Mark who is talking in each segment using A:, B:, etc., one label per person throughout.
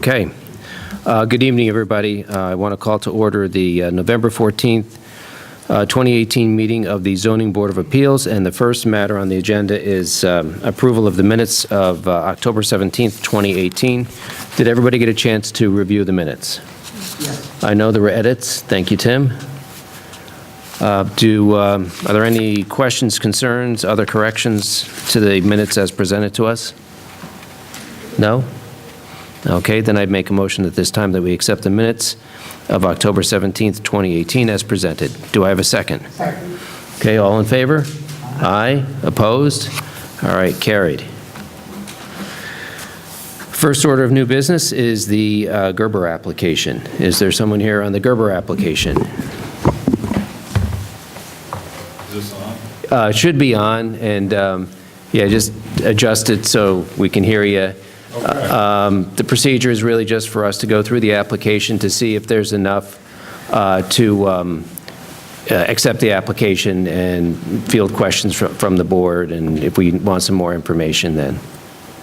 A: Okay. Good evening, everybody. I want to call to order the November 14th, 2018 meeting of the Zoning Board of Appeals, and the first matter on the agenda is approval of the minutes of October 17th, 2018. Did everybody get a chance to review the minutes?
B: Yes.
A: I know there were edits. Thank you, Tim. Are there any questions, concerns, other corrections to the minutes as presented to us? No? Okay, then I'd make a motion at this time that we accept the minutes of October 17th, 2018 as presented. Do I have a second?
B: Second.
A: Okay, all in favor? Aye. Opposed? All right, carried. First order of new business is the Gerber application. Is there someone here on the Gerber application?
C: Is this on?
A: It should be on, and yeah, just adjust it so we can hear you.
C: Okay.
A: The procedure is really just for us to go through the application to see if there's enough to accept the application and field questions from the board, and if we want some more information then.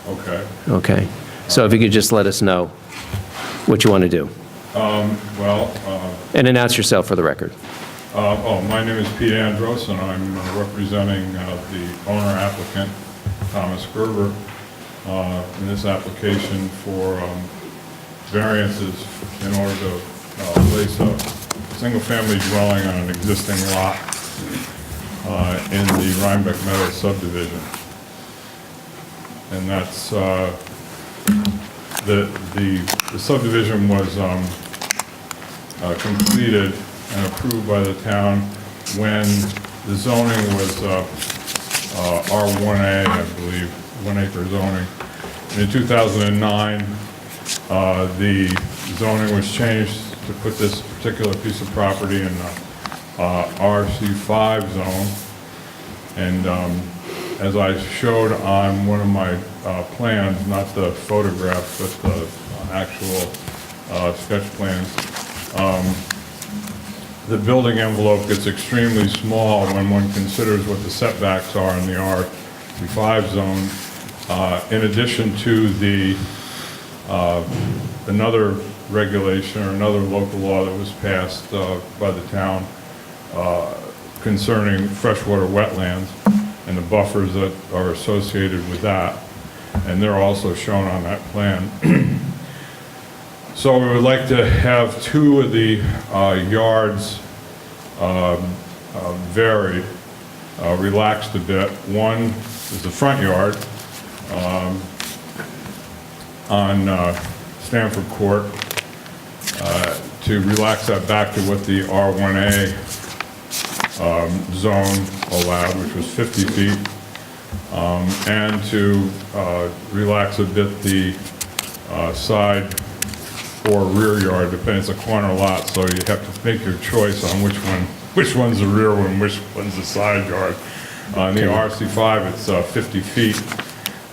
C: Okay.
A: Okay. So if you could just let us know what you want to do. And announce yourself for the record.
C: My name is Pete Andros, and I'm representing the owner applicant, Thomas Gerber, in this application for variances in order to place a single-family dwelling on an existing lot in the Rhinebeck Matter subdivision. And that's the subdivision was completed and approved by the town when the zoning was R1A, I believe, 1 acre zoning. And in 2009, the zoning was changed to put this particular piece of property in the RC5 zone. And as I showed on one of my plans, not the photograph, but the actual sketch plans, the building envelope gets extremely small when one considers what the setbacks are in the RC5 zone. In addition to the another regulation or another local law that was passed by the town concerning freshwater wetlands and the buffers that are associated with that, and they're also shown on that plan. So we would like to have two of the yards varied, relaxed a bit. One is the front yard on Stanford Court, to relax that back to what the R1A zone allowed, which was 50 feet, and to relax a bit the side or rear yard, depending, it's a corner lot, so you have to make your choice on which one's the rear one, which one's the side yard. On the RC5, it's 50 feet,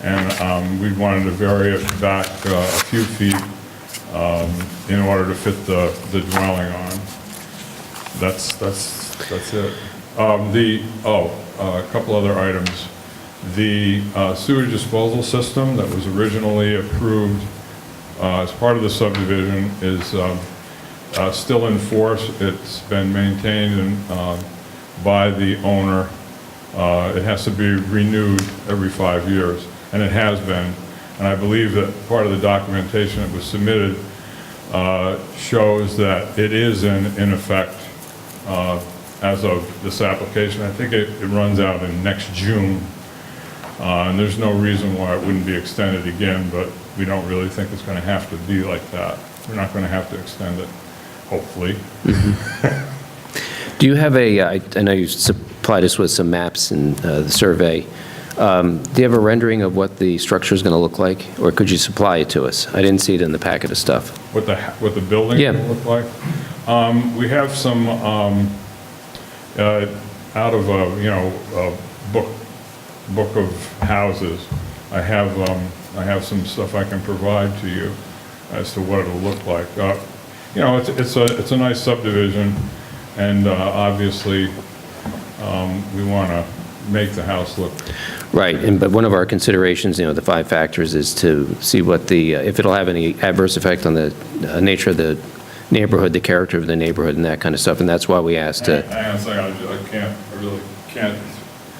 C: and we wanted to vary it back a few feet in order to fit the dwelling on. That's it. A couple other items. The sewage disposal system that was originally approved as part of the subdivision is still in force. It's been maintained by the owner. It has to be renewed every 5 years, and it has been. And I believe that part of the documentation that was submitted shows that it is in effect as of this application. I think it runs out in next June, and there's no reason why it wouldn't be extended again, but we don't really think it's going to have to be like that. We're not going to have to extend it, hopefully.
A: Do you have I know you supplied us with some maps and the survey. Do you have a rendering of what the structure is going to look like, or could you supply it to us? I didn't see it in the packet of stuff.
C: What the building will look like? We have some out of a book of houses. I have some stuff I can provide to you as to what it'll look like. It's a nice subdivision, and obviously we want to make the house look,
A: Right, but one of our considerations, the 5 factors, is to see what if it'll have any adverse effect on the nature of the neighborhood, the character of the neighborhood, and that kind of stuff, and that's why we asked to...
C: hang on a second, I really can't.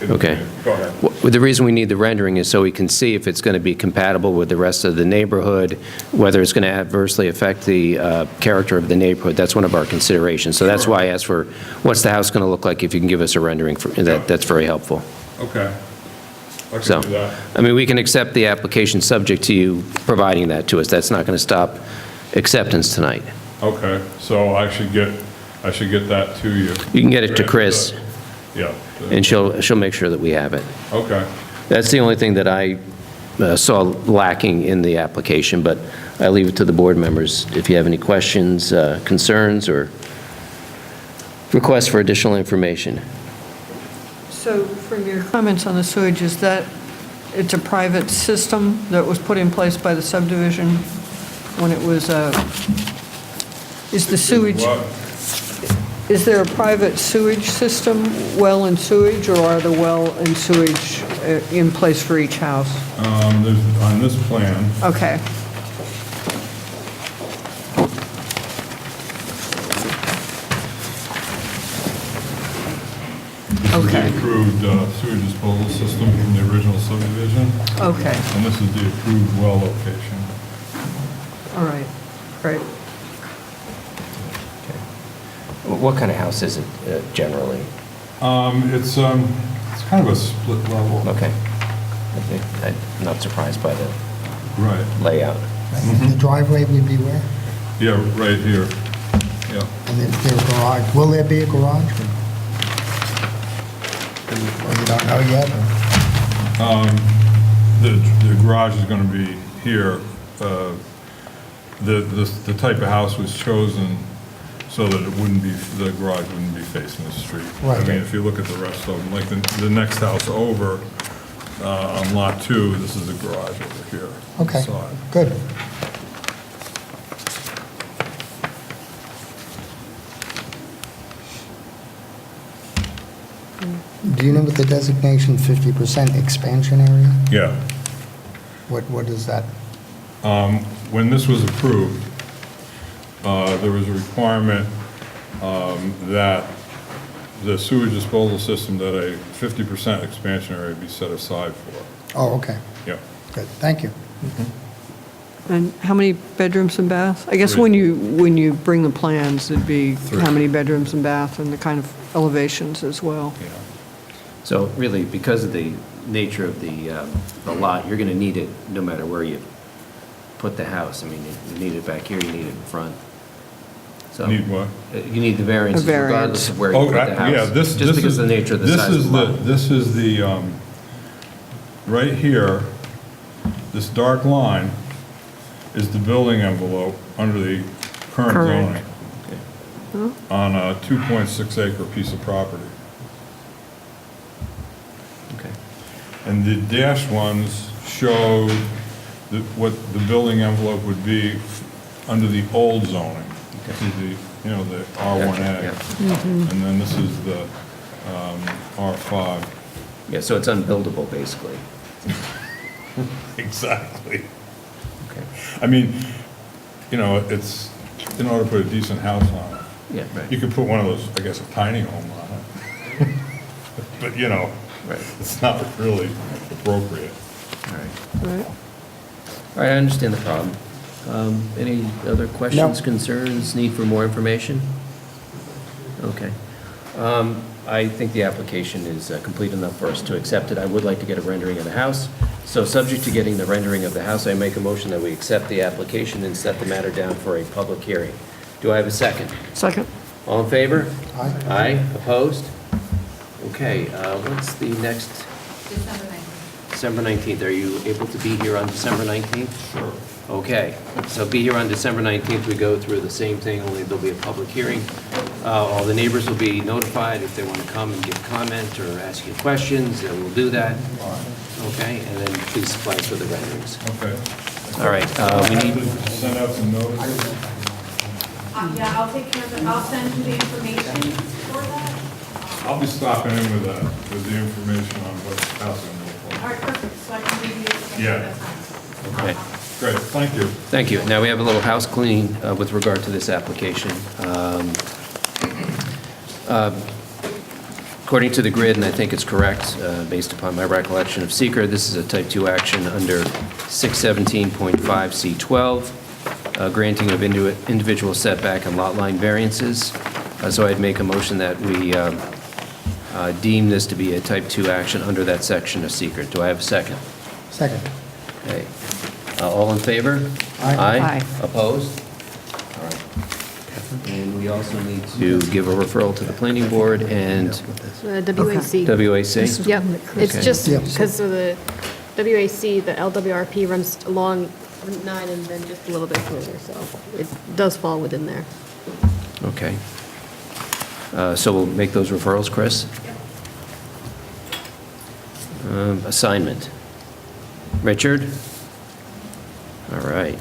A: Okay.
C: Go ahead.
A: Well, the reason we need the rendering is so we can see if it's going to be compatible with the rest of the neighborhood, whether it's going to adversely affect the character of the neighborhood. That's one of our considerations. So that's why I asked for, what's the house going to look like if you can give us a rendering, that's very helpful.
C: Okay. I
A: So,
C: can do that.
A: I mean, we can accept the application subject to you providing that to us. That's not going to stop acceptance tonight.
C: Okay, so I should get that to you.
A: You can get it to Chris,
C: Yeah.
A: and she'll make sure that we have it.
C: Okay.
A: That's the only thing that I saw lacking in the application, but I leave it to the board members if you have any questions, concerns, or requests for additional information.
B: So from your comments on the sewage, is that it's a private system that was put in place by the subdivision when it was, is the sewage,
C: What?
B: is there a private sewage system, well and sewage, or are the well and sewage in place for each house?
C: There's, on this plan,
B: Okay.
C: this is
B: Okay.
C: the approved sewage disposal system from the original subdivision,
B: Okay,
C: and this is the approved well location.
B: all right, great.
A: What kind of house is it generally?
C: It's kind of a split level.
A: Okay. I'm not surprised by the
C: Right.
A: layout.
D: The driveway would be where?
C: Yeah, right here. Yeah.
D: And is there a garage? Will there be a garage? Or you don't know yet? or-
C: The garage is going to be here. The type of house was chosen so that it wouldn't be, the garage wouldn't be facing the street.
D: Right.
C: I mean, if you look at the rest of them, like the next house over, on Lot 2, this is the garage over here.
D: Okay,
C: Side.
D: good. Do you know what the designation 50% expansion area?
C: Yeah.
D: What is that?
C: When this was approved, there was a requirement that the sewage disposal system, that a 50% expansion area be set aside for.
D: Oh, okay,
C: Yeah.
D: good, thank you.
B: And how many bedrooms and baths? I guess
C: Three.
B: when you bring the plans, it'd be
C: Three.
B: how many bedrooms and baths and the kind of elevations as well.
C: Yeah.
A: So really, because of the nature of the lot, you're going to need it no matter where you put the house. I mean, you need it back here, you need it in front. So
C: Need what?
A: You need the variances
B: A variance.
A: regardless of where you
C: Oh,
A: put the house.
C: yeah, this
A: Just because
C: is-
A: of the nature of the
C: this
A: size
C: is
A: of the lot.
C: This is the, right here, this dark line is the building envelope under the current
B: Correct.
C: zoning on a 2.6 acre piece of property.
A: Okay.
C: And the dashed ones show what the building envelope would be under the old zoning. This is the, the R1A.
A: Yeah.
C: And then this is the R5.
A: Yeah, so it's unbuildable, basically.
C: Exactly.
A: Okay.
C: I mean, it's, in order to put a decent house on it,
A: Yeah, right.
C: you could put one of those, I guess, a tiny home on it. But,
A: Right.
C: it's not really appropriate.
A: All right.
B: Right.
A: All right, I understand the problem. Any other questions,
D: No.
A: concerns, need for more information? Okay. I think the application is complete enough for us to accept it. I would like to get a rendering of the house. So subject to getting the rendering of the house, I make a motion that we accept the application and set the matter down for a public hearing. Do I have a second?
B: Second?
A: All in favor?
D: Aye.
A: Aye, opposed? Okay, what's the next?
E: December 19th.
A: December 19th. Are you able to be here on December 19th?
C: Sure.
A: Okay, so be here on December 19th. We go through the same thing, only there'll be a public hearing. All the neighbors will be notified if they want to come and give comment or ask you questions, and we'll do that. Okay, and then please supply us with the renderings.
C: Okay.
A: All right, we
C: I
A: need,
C: have to send out some notices.
E: Yeah, I'll take care of it. I'll send you the information for that.
C: I'll be stopping in with the information on what housing will look
E: All right, perfect, so I can review it.
C: Yeah.
A: Okay.
C: like. Great, thank you.
A: Thank you. Now, we have a little house cleaning with regard to this application. According to the grid, and I think it's correct, based upon my recollection of seeker, this is a type 2 action under 617.5C12, granting of individual setback and lot line variances. So I'd make a motion that we deem this to be a type 2 action under that section of seeker. Do I have a second?
D: Second.
A: Okay. All in favor?
D: Aye.
B: Aye.
A: Opposed? All right. And we also need to give a referral to the planning board and
F: WAC.
A: WAC.
F: Yep, it's
A: Okay.
F: just
D: Yep.
F: because of the WAC, the LWRP runs along Route 9 and then just a little bit further, so it does fall within there.
A: Okay. So we'll make those referrals, Chris? Assignment. Richard? All right.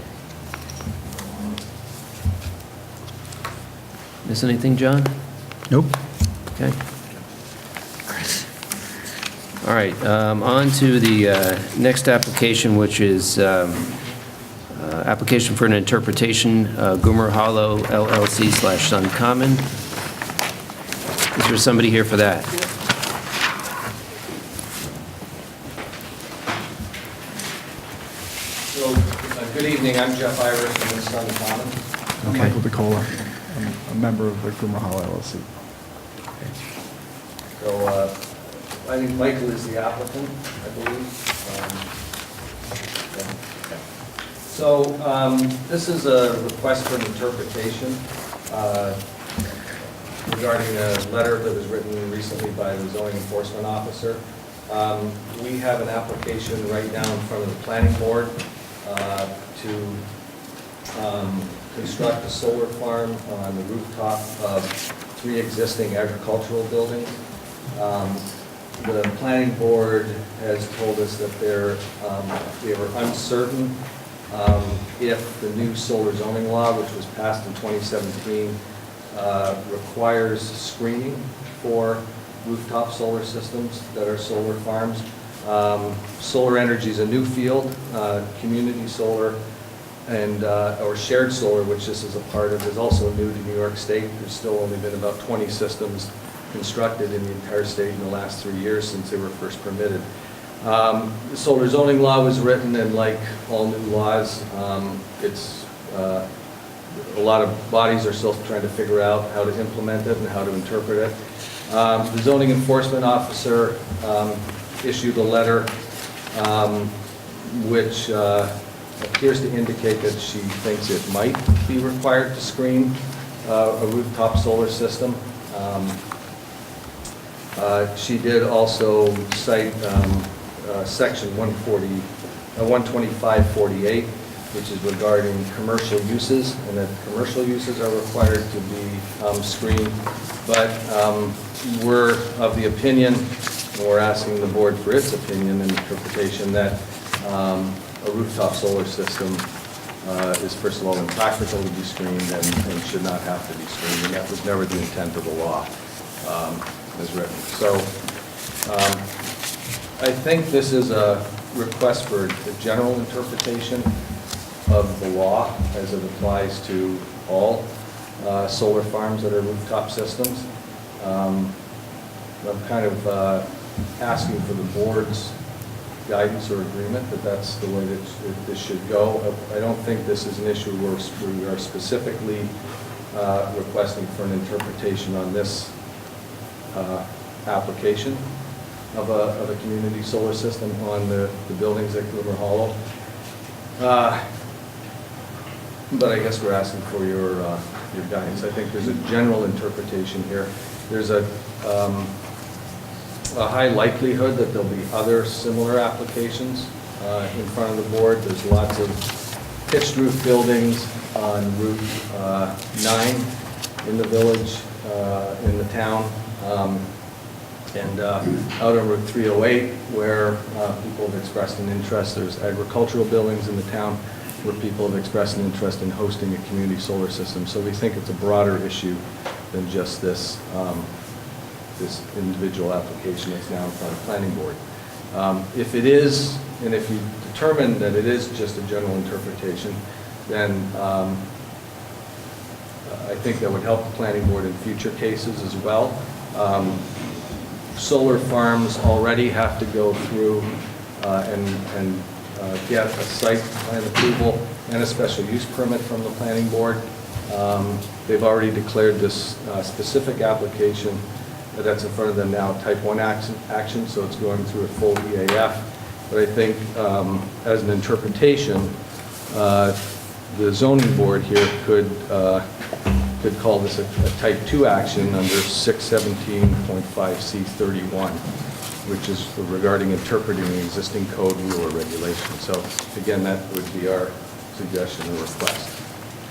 A: Miss anything, John?
G: Nope.
A: Okay. All right, on to the next application, which is application for an interpretation, Goomer Hollow LLC/Sun Common. Is there somebody here for that?
H: So, good evening, I'm Jeff Irish from the Sun Common.
G: I'm
A: Okay.
G: Michael DeCola. I'm a member of the Goomer Hall LLC.
H: So, I think Michael is the applicant, I believe. Yeah. So, this is a request for an interpretation regarding a letter that was written recently by the zoning enforcement officer. We have an application right now in front of the planning board to construct a solar farm on the rooftop of 3 existing agricultural buildings. The planning board has told us that they were uncertain if the new solar zoning law, which was passed in 2017, requires screening for rooftop solar systems that are solar farms. Solar energy is a new field. Community solar and or shared solar, which this is a part of, is also new to New York State. There's still only been about 20 systems constructed in the entire state in the last 3 years since they were first permitted. The solar zoning law was written, and like all new laws, it's a lot of bodies are still trying to figure out how to implement it and how to interpret it. The zoning enforcement officer issued a letter which appears to indicate that she thinks it might be required to screen a rooftop solar system. She did also cite section 12548, which is regarding commercial uses, and that commercial uses are required to be screened. But we're of the opinion, and we're asking the board for its opinion and interpretation, that a rooftop solar system is, first of all, impractical to be screened and should not have to be screened, and that was never the intent of the law as written. So I think this is a request for a general interpretation of the law as it applies to all solar farms that are rooftop systems. I'm kind of asking for the board's guidance or agreement that that's the way that this should go. I don't think this is an issue where we are specifically requesting for an interpretation on this application of a community solar system on the buildings at Goomer Hollow. But I guess we're asking for your guidance. I think there's a general interpretation here. There's a high likelihood that there'll be other similar applications in front of the board. There's lots of pitched roof buildings on Route 9 in the village, in the town, and out on Route 308, where people have expressed an interest. There's agricultural buildings in the town where people have expressed an interest in hosting a community solar system. So we think it's a broader issue than just this this individual application that's now in front of the planning board. If it is, and if you determine that it is just a general interpretation, then I think that would help the planning board in future cases as well. Solar farms already have to go through and get a site plan approval and a special use permit from the planning board. They've already declared this specific application that's in front of them now type 1 action, so it's going through a full EAF. But I think as an interpretation, the zoning board here could call this a type 2 action under 617.5C31, which is regarding interpreting the existing code, rule, or regulation. So again, that would be our suggestion or request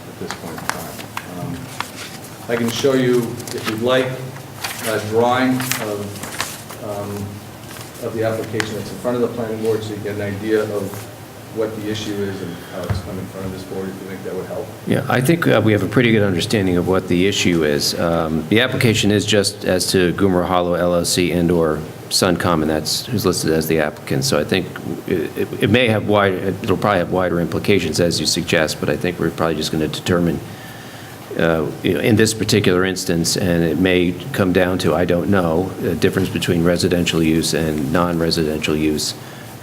H: at this point in time. I can show you, if you'd like, a drawing of the application that's in front of the planning board, so you get an idea of what the issue is and how it's come in front of this board, if you think that would help.
A: Yeah, I think we have a pretty good understanding of what the issue is. The application is just as to Goomer Hollow LLC and/or Suncom, that's who's listed as the applicant. So I think it may have it'll probably have wider implications as you suggest, but I think we're probably just going to determine in this particular instance, and it may come down to, I don't know, a difference between residential use and non-residential use.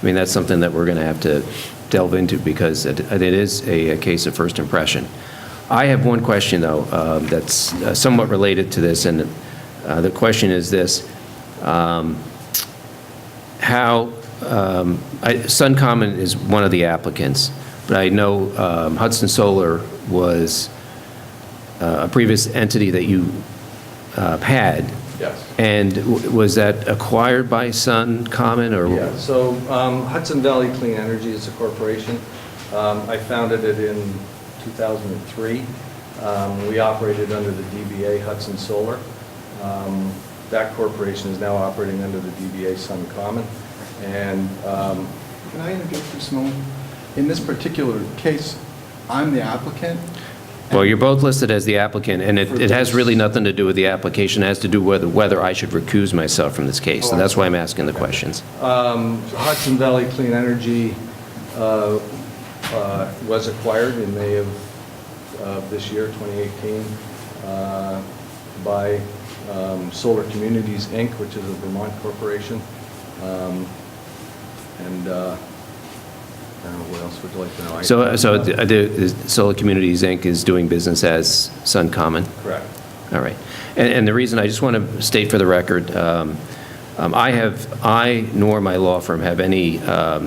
A: I mean, that's something that we're going to have to delve into because it is a case of first impression. I have one question, though, that's somewhat related to this, and the question is this. Suncommon is one of the applicants, but I know Hudson Solar was a previous entity that you had.
H: Yes.
A: And was that acquired by Suncommon or?
H: Yeah, so Hudson Valley Clean Energy is a corporation. I founded it in 2003. We operated under the DBA Hudson Solar. That corporation is now operating under the DBA Suncommon. And
G: Can I interject for just a moment? In this particular case, I'm the applicant.
A: Well, you're both listed as the applicant, and it has really nothing to do with the application. It has to do with whether I should recuse myself from this case. So that's why I'm asking the questions.
H: Hudson Valley Clean Energy was acquired in May of this year, 2018, by Solar Communities, Inc., which is a Vermont corporation. I don't know, what else would you like to know?
A: So the Solar Communities, Inc. is doing business as Suncommon?
H: Correct.
A: All right. And the reason, I just want to state for the record, I nor my law firm have any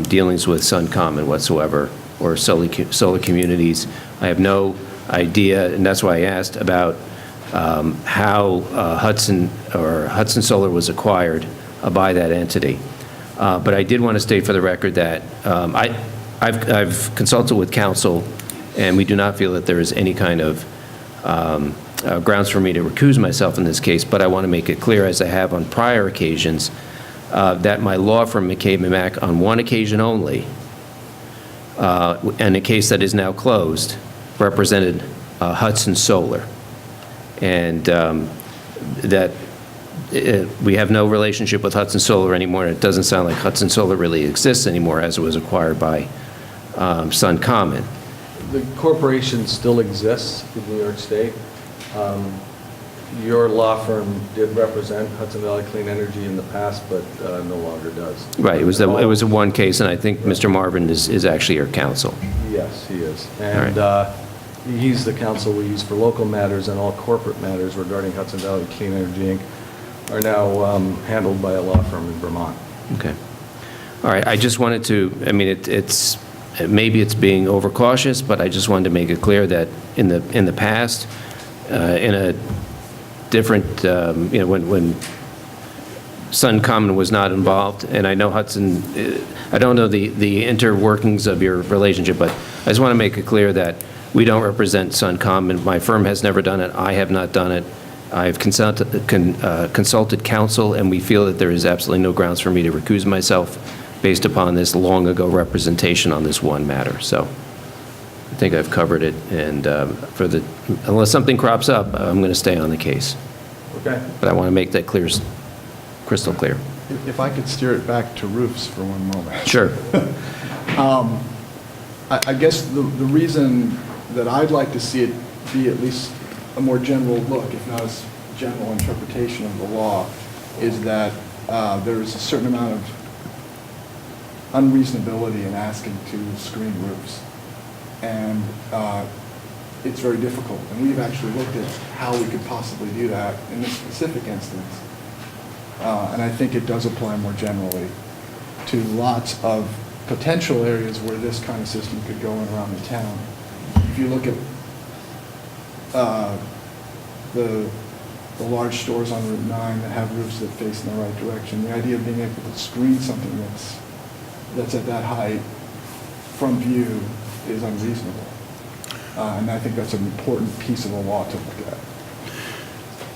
A: dealings with Suncommon whatsoever, or Solar Communities. I have no idea, and that's why I asked about how Hudson Solar was acquired by that entity. But I did want to state for the record that I've consulted with counsel, and we do not feel that there is any kind of grounds for me to recuse myself in this case, but I want to make it clear, as I have on prior occasions, that my law firm, McCabe & Mack, on one occasion only, and a case that is now closed, represented Hudson Solar. And that we have no relationship with Hudson Solar anymore, and it doesn't sound like Hudson Solar really exists anymore, as it was acquired by Suncommon.
H: The corporation still exists in New York State. Your law firm did represent Hudson Valley Clean Energy in the past, but no longer does.
A: Right, it was a one case, and I think Mr. Marvin is actually your counsel.
H: Yes, he is.
A: All
H: And
A: right.
H: he's the counsel we use for local matters, and all corporate matters regarding Hudson Valley Clean Energy, Inc. are now handled by a law firm in Vermont.
A: Okay. All right, I just wanted to, I mean, maybe it's being overcautious, but I just wanted to make it clear that in the past, in a different, when Suncommon was not involved, and I know Hudson, I don't know the interworkings of your relationship, but I just want to make it clear that we don't represent Suncommon. My firm has never done it. I have not done it. I've consulted counsel, and we feel that there is absolutely no grounds for me to recuse myself based upon this long-ago representation on this one matter. So I think I've covered it, and unless something crops up, I'm going to stay on the case.
H: Okay.
A: But I want to make that clear crystal clear.
G: If I could steer it back to roofs for one moment.
A: Sure.
G: I guess the reason that I'd like to see it be at least a more general look, if not as general interpretation of the law, is that there is a certain amount of unreasonability in asking to screen roofs. And it's very difficult. And we've actually looked at how we could possibly do that in this specific instance. And I think it does apply more generally to lots of potential areas where this kind of system could go in around the town. If you look at the large stores on Route 9 that have roofs that face in the right direction, the idea of being able to screen something that's at that height from view is unreasonable. And I think that's an important piece of the law to look at.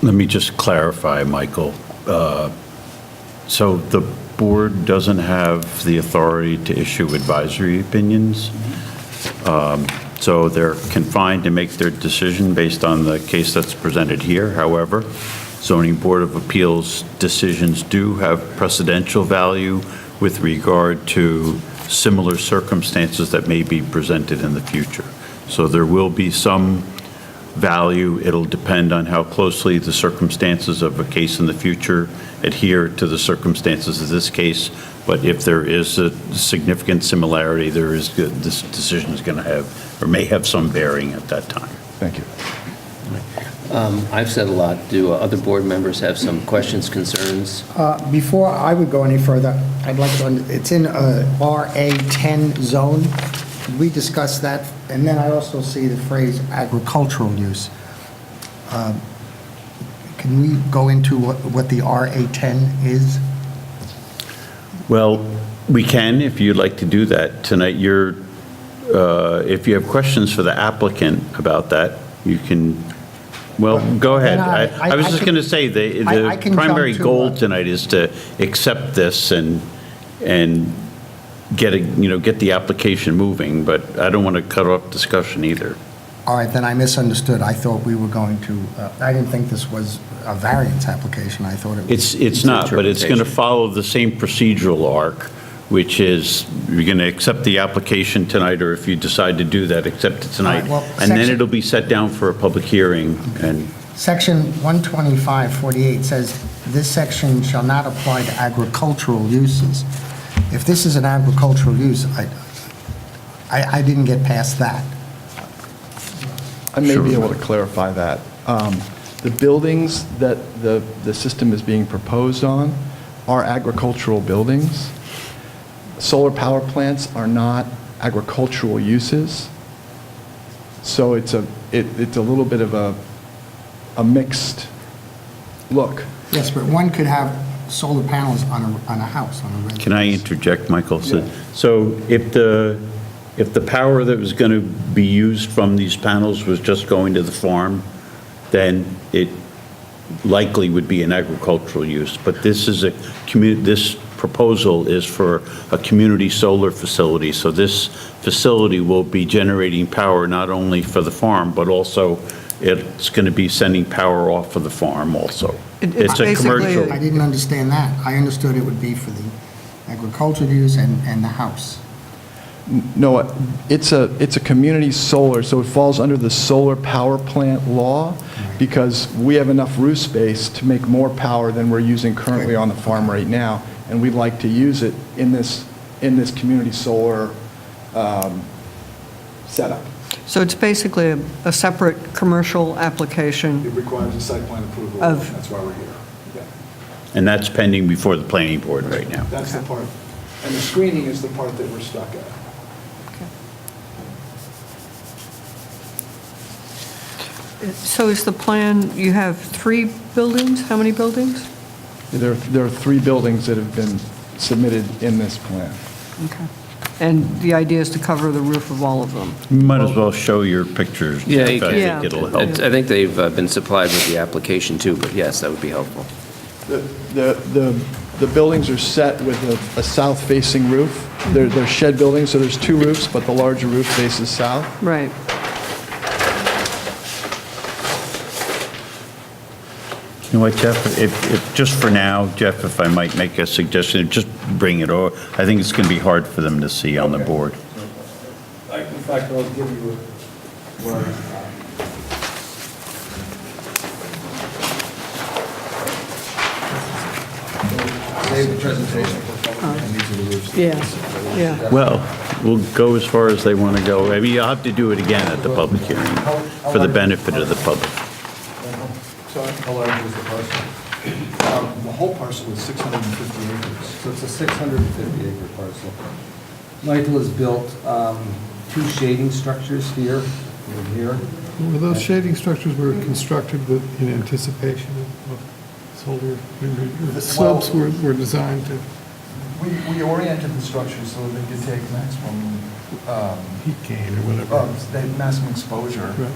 I: Let me just clarify, Michael. So the board doesn't have the authority to issue advisory opinions. So they're confined to make their decision based on the case that's presented here. However, zoning board of appeals decisions do have precedential value with regard to similar circumstances that may be presented in the future. So there will be some value. It'll depend on how closely the circumstances of a case in the future adhere to the circumstances of this case. But if there is a significant similarity, this decision is going to have, or may have some bearing at that time.
G: Thank you.
A: I've said a lot. Do other board members have some questions, concerns?
D: Before I would go any further, I'd like to, it's in a RA10 zone. Did we discuss that? And then I also see the phrase agricultural use. Can we go into what the RA10 is?
I: Well, we can, if you'd like to do that tonight. If you have questions for the applicant about that, you can, well, go ahead.
D: Then
I: I was just going to say,
D: I
I: the
D: can
I: primary
D: jump to,
I: goal tonight is to accept this and get the application moving, but I don't want to cut off discussion either.
D: All right, then I misunderstood. I thought we were going to, I didn't think this was a variance application. I thought it was.
I: It's not, but it's going to follow the same procedural arc, which is you're going to accept the application tonight, or if you decide to do that, accept it tonight.
D: All right, well,
I: And then
D: section-
I: it'll be set down for a public hearing, and
D: Section 12548 says, "This section shall not apply to agricultural uses." If this is an agricultural use, I didn't get past that.
G: I may be able to clarify that. The buildings that the system is being proposed on are agricultural buildings. Solar power plants are not agricultural uses. So it's a little bit of a mixed look.
D: Yes, but one could have solar panels on a house, on a residence.
I: can I interject, Michael?
G: Yeah.
I: So if the power that was going to be used from these panels was just going to the farm, then it likely would be an agricultural use. But this proposal is for a community solar facility. So this facility will be generating power not only for the farm, but also it's going to be sending power off of the farm also.
B: It's
I: a
B: basically
I: commercial.
D: I didn't understand that. I understood it would be for the agricultural use and the house.
G: No, it's a community solar, so it falls under the solar power plant law because we have enough roof space to make more power than we're using currently on the farm right now, and we'd like to use it in this community solar setup.
B: So it's basically a separate commercial application.
G: It requires a site plan approval,
B: Of-
G: and that's why we're here. Yeah.
I: And that's pending before the planning board right now.
G: That's the part, and the screening is the part that we're stuck at.
B: So is the plan, you have 3 buildings? How many buildings?
G: There are 3 buildings that have been submitted in this plan.
B: Okay. And the idea is to cover the roof of all of them?
I: You might as well show your pictures.
A: Yeah,
I: Jeff.
A: you can.
I: I
B: Yeah.
I: think it'll help.
A: I think they've been supplied with the application too, but yes, that would be helpful.
G: The buildings are set with a south-facing roof. They're shed buildings, so there's 2 roofs, but the larger roof faces south.
B: Right.
I: You know what, Jeff, if, just for now, Jeff, if I might make a suggestion, just bring it over. I think it's going to be hard for them to see on the board.
H: In fact, I'll give you one. Save the presentation. And these are the roofs.
B: Yeah.
I: Well, we'll go as far as they want to go. I mean, you'll have to do it again at the public hearing for the benefit of the public.
G: Sorry?
H: How large is the parcel?
G: The whole parcel is 650 acres.
H: So it's a 650-acre parcel. Michael has built 2 shading structures here and here.
J: Well, those shading structures were constructed in anticipation of solar. The slopes were designed to
G: We oriented the structures so that they could take maximum,
J: heat gain or whatever.
G: they have maximum exposure.
J: Right.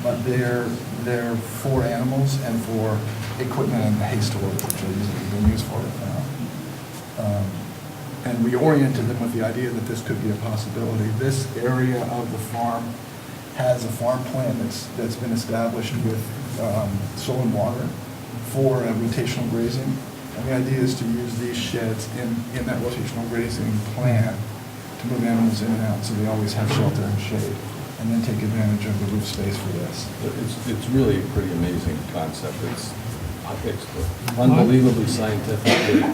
G: But they're for animals and for equipment and hay storage, which are being used for right now. And we oriented them with the idea that this could be a possibility. This area of the farm has a farm plan that's been established with soil and water for rotational grazing. And the idea is to use these sheds in that rotational grazing plan to move animals in and out so they always have shelter and shade, and then take advantage of the roof space for this.
K: It's really a pretty amazing concept. It's unbelievably scientific.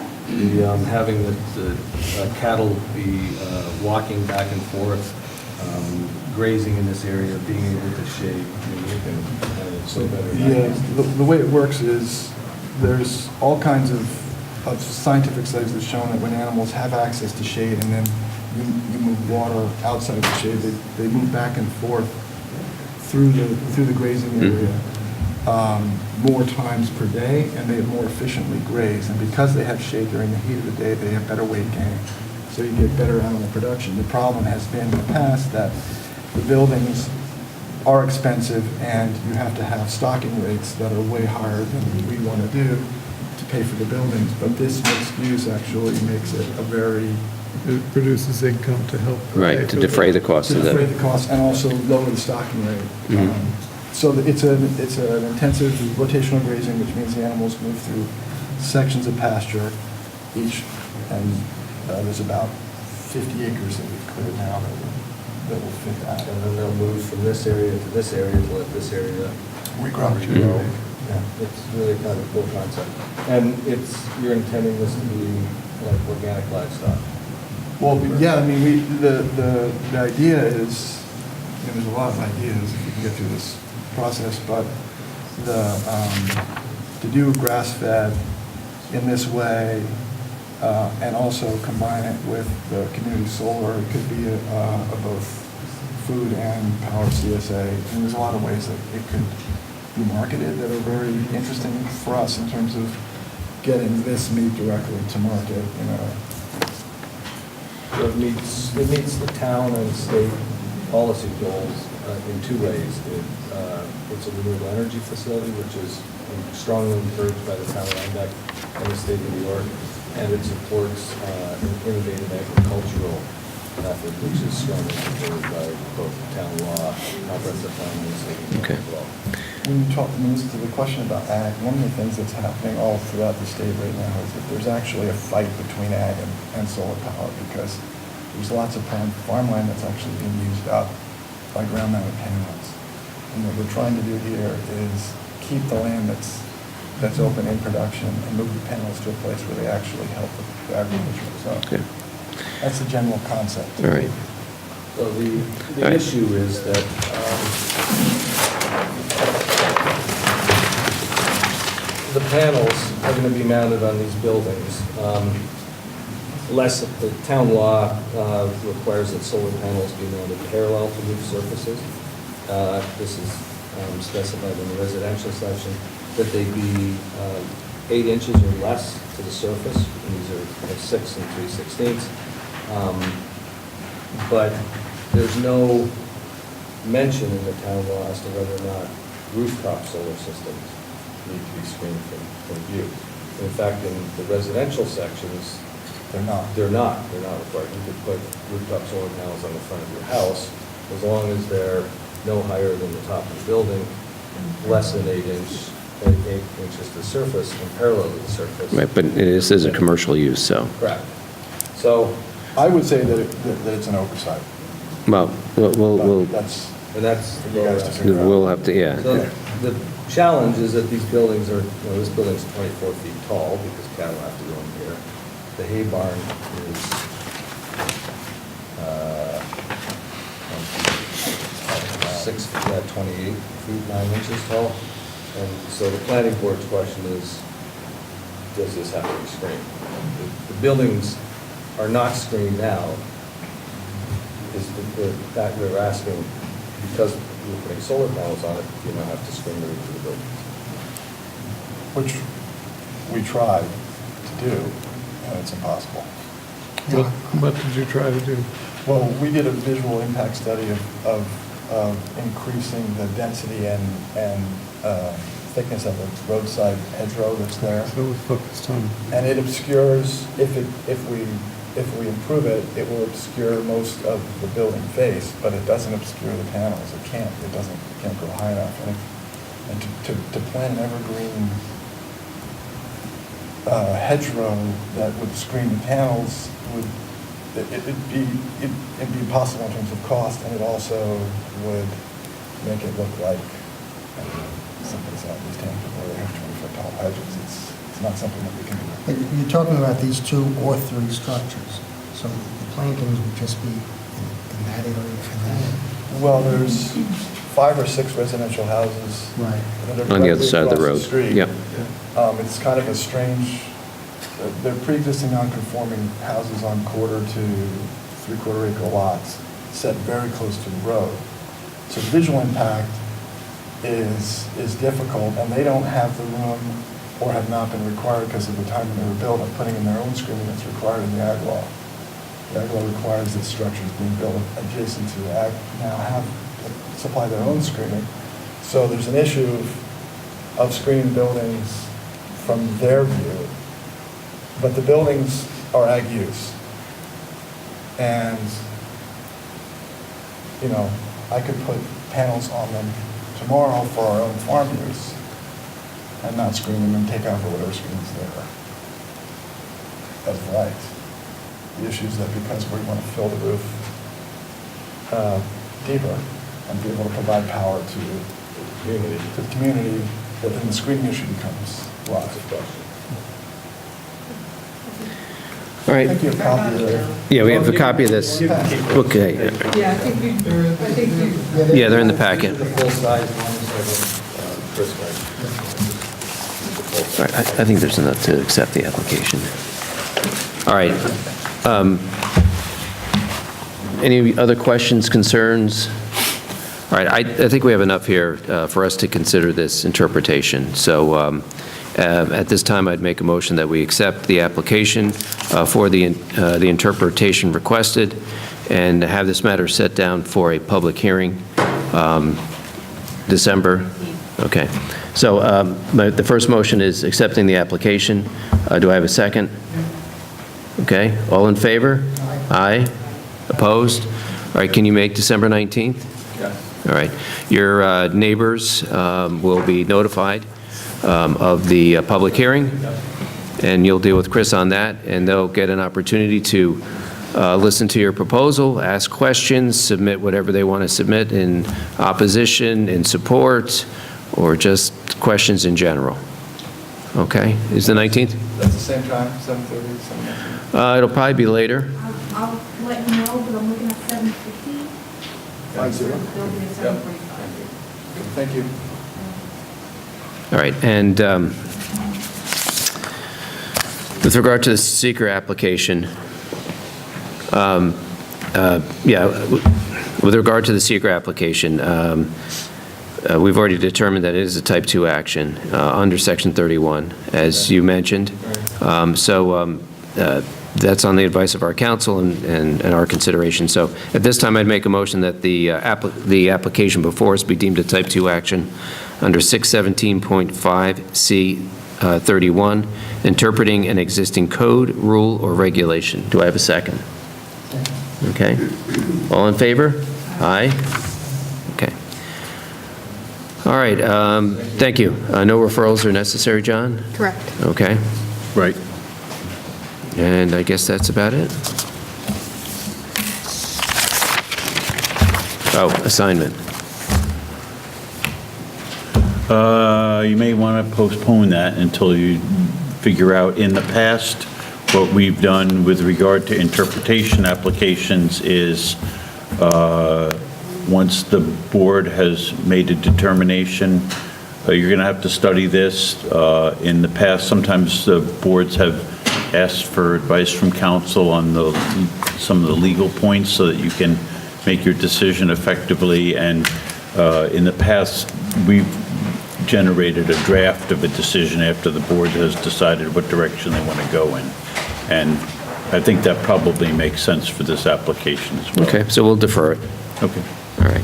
K: Having the cattle be walking back and forth, grazing in this area, being able to shade, I mean, you can, it's so better.
G: Yeah, the way it works is there's all kinds of scientific studies that show that when animals have access to shade and then you move water outside of the shade, they move back and forth through the grazing area more times per day, and they more efficiently graze. And because they have shade during the heat of the day, they have better weight gain, so you get better animal production. The problem has been in the past that the buildings are expensive, and you have to have stocking rates that are way higher than we want to do to pay for the buildings. But this mixed use actually makes it a very...
J: It produces income to help.
A: Right, to defray the cost
G: to
A: of
G: defray
A: that.
G: the cost and also lower the stocking rate. So it's an intensive rotational grazing, which means the animals move through sections of pasture each, and there's about 50 acres that we've cleared now that will fit that.
H: And then they'll move from this area to this area to let this area
G: Regrow.
H: regrow. Yeah, it's really kind of a cool concept. And you're intending this to be like organic livestock.
G: Well, yeah, I mean, the idea is, there's a lot of ideas if you can get through this process, but to do grass-fed in this way and also combine it with the community solar, it could be a both food and power CSA. And there's a lot of ways that it could be marketed that are very interesting for us in terms of getting this meat directly to market,
H: So it meets the town and state policy goals in 2 ways. It's a renewable energy facility, which is strongly encouraged by the town of Rhinebeck and the state of New York, and it supports an innovative agricultural method, which is strongly supported by both town law, comprehensive plan, and the state of New York
A: Okay.
H: as well.
G: When you talk, to the question about ag, one of the things that's happening all throughout the state right now is that there's actually a fight between ag and solar power, because there's lots of farmland that's actually being used up by ground-mounted panels. And what we're trying to do here is keep the land that's open in production and move the panels to a place where they actually help the agriculture. So
A: Okay.
G: that's the general concept.
A: All right.
H: So
A: All
H: the
A: right.
H: issue is that the panels are going to be mounted on these buildings. The town law requires that solar panels be mounted parallel to roof surfaces. This is specified in the residential section, that they be 8 inches or less to the surface. And these are 6 3/16. But there's no mention in the town law as to whether or not rooftop solar systems need to be screened from view. In fact, in the residential sections,
G: They're not.
H: they're not required. You could put rooftop solar panels on the front of your house, as long as they're no higher than the top of the building, less than 8 inch inches to the surface and parallel to the surface.
A: Right, but this is a commercial use, so,
H: Correct. So,
G: I would say that it's an oversight.
A: well, we'll,
G: That's,
H: and that's
G: you guys disagree.
A: we'll have to, yeah.
H: So the challenge is that these buildings are, this building's 24 feet tall because cattle have to go in here. The hay barn is 28 feet, 9 inches tall. And so the planning board's question is, does this have to be screened? The buildings are not screened now. Is the fact we're asking, because we're putting solar panels on it, you don't have to screen the roof of the building.
G: which we tried to do, and it's impossible.
J: What did you try to do?
G: Well, we did a visual impact study of increasing the density and thickness of the roadside hedgerow that's there.
J: So it was focused on,
G: And it obscures, if we improve it, it will obscure most of the building face, but it doesn't obscure the panels. It can't go high enough. And to plant an evergreen hedgerow that would screen the panels it'd be impossible in terms of cost, and it also would make it look like something's out these towns where they have 20-foot tall hedges. It's not something that we can do.
D: But you're talking about these 2 or 3 structures, so the plantings would just be in that area for that.
G: Well, there's 5 or 6 residential houses.
D: Right.
G: that are
A: On the other
G: directly
A: side of the
G: across
A: road.
G: street.
A: Yep.
G: It's kind of a strange, they're pre-existing non-conforming houses on 1/4 to 3/4 acre lots, set very close to the road. So the visual impact is difficult, and they don't have the room or have not been required because of the time when they were built of putting in their own screening that's required in the ag law. The ag law requires that structures being built adjacent to ag now supply their own screening. So there's an issue of screening buildings from their view, but the buildings are ag use. And, I could put panels on them tomorrow for our own farm use and not screen them and take out whatever screens there. That's right. The issue is that because we want to fill the roof deeper and be able to provide power to the community, that then the screening issue becomes lots of questions.
A: All
G: I
A: right,
G: think you have a copy of it.
A: yeah, we have a copy of this. Okay,
B: Yeah, I think you,
A: yeah, they're in the packet.
H: The full-size ones, Chris,
A: All right, I think there's enough to accept the application. All right. Any other questions, concerns? All right, I think we have enough here for us to consider this interpretation. So at this time, I'd make a motion that we accept the application for the interpretation requested and have this matter set down for a public hearing, December. Okay. So the first motion is accepting the application. Do I have a second? Okay. All in favor? Aye. Opposed? All right, can you make December 19th?
H: Yes.
A: All right. Your neighbors will be notified of the public hearing, and you'll deal with Chris on that, and they'll get an opportunity to listen to your proposal, ask questions, submit whatever they want to submit in opposition, in support, or just questions in general. Okay? Is the 19th?
G: That's the same time, 7:30, 7:19?
A: It'll probably be later.
E: I'll let you know, but I'm looking at 7:50.
G: 5:0?
E: There'll be a 7:45.
G: Thank you.
A: All right, and with regard to the seeker application, with regard to the seeker application, we've already determined that it is a type 2 action under Section 31, as you mentioned. That's on the advice of our counsel and our consideration. So at this time, I'd make a motion that the application before us be deemed a type 2 action under 617.5C31, interpreting an existing code, rule, or regulation. Do I have a second? Okay. All in favor? Aye. Okay. All right, thank you. No referrals are necessary, John?
F: Correct.
A: Okay,
I: Right.
A: and I guess that's about it. Oh, assignment.
I: You may want to postpone that until you figure out. In the past, what we've done with regard to interpretation applications is, once the board has made a determination, you're going to have to study this. In the past, sometimes the boards have asked for advice from counsel on some of the legal points so that you can make your decision effectively. And in the past, we've generated a draft of a decision after the board has decided what direction they want to go in. And I think that probably makes sense for this application as well.
A: Okay, so we'll defer it.
I: Okay.
A: All right.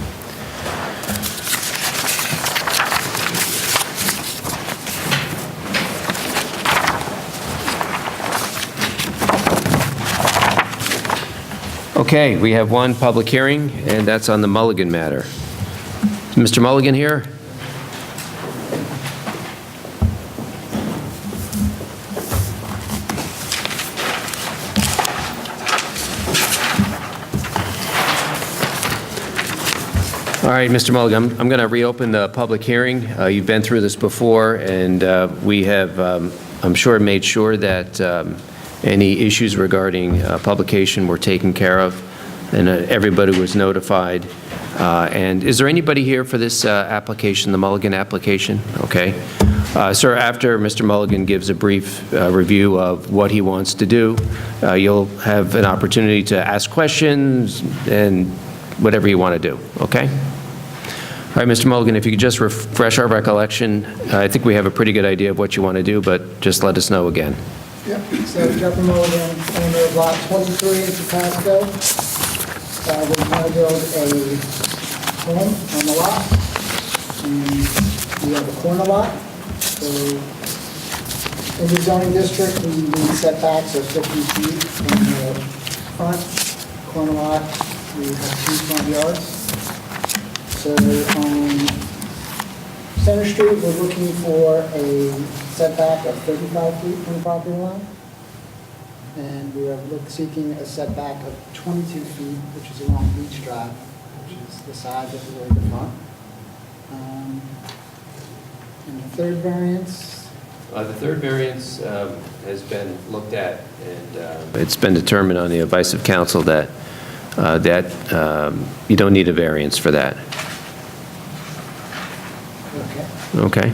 A: Okay, we have one public hearing, and that's on the Mulligan Matter. Is Mr. Mulligan here? All right, Mr. Mulligan, I'm going to reopen the public hearing. You've been through this before, and we have, I'm sure, made sure that any issues regarding publication were taken care of, and everybody was notified. And is there anybody here for this application, the Mulligan application? Okay. Sir, after Mr. Mulligan gives a brief review of what he wants to do, you'll have an opportunity to ask questions and whatever you want to do, okay? All right, Mr. Mulligan, if you could just refresh our recollection, I think we have a pretty good idea of what you want to do, but just let us know again.
L: Yep, so Jeffrey Mulligan, owner of lot 23 in Patapsco. We want to build a home on the lot, and we have a corner lot. So in the zoning district, we need setbacks of 50 feet from the front corner lot. We have 2 front yards. So on Center Street, we're looking for a setback of 35 feet from the property line. And we are seeking a setback of 22 feet, which is along Beach Drive, which is the side that we're in the front. And the third variance?
A: The third variance has been looked at, and it's been determined on the advice of counsel that you don't need a variance for that.
L: Okay.
A: Okay.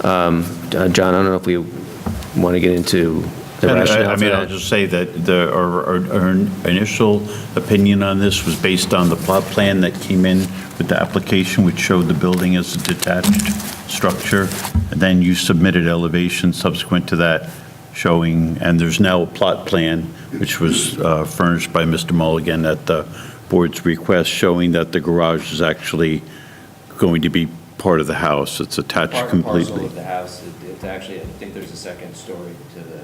A: John, I don't know if we want to get into the rationale
I: I
A: for
I: mean,
A: that.
I: I'll just say that our initial opinion on this was based on the plot plan that came in with the application, which showed the building as a detached structure. And then you submitted elevation subsequent to that showing, and there's now a plot plan, which was furnished by Mr. Mulligan at the board's request, showing that the garage is actually going to be part of the house. It's attached completely.
A: Parcel of the house, it's actually, I think there's a second story to the...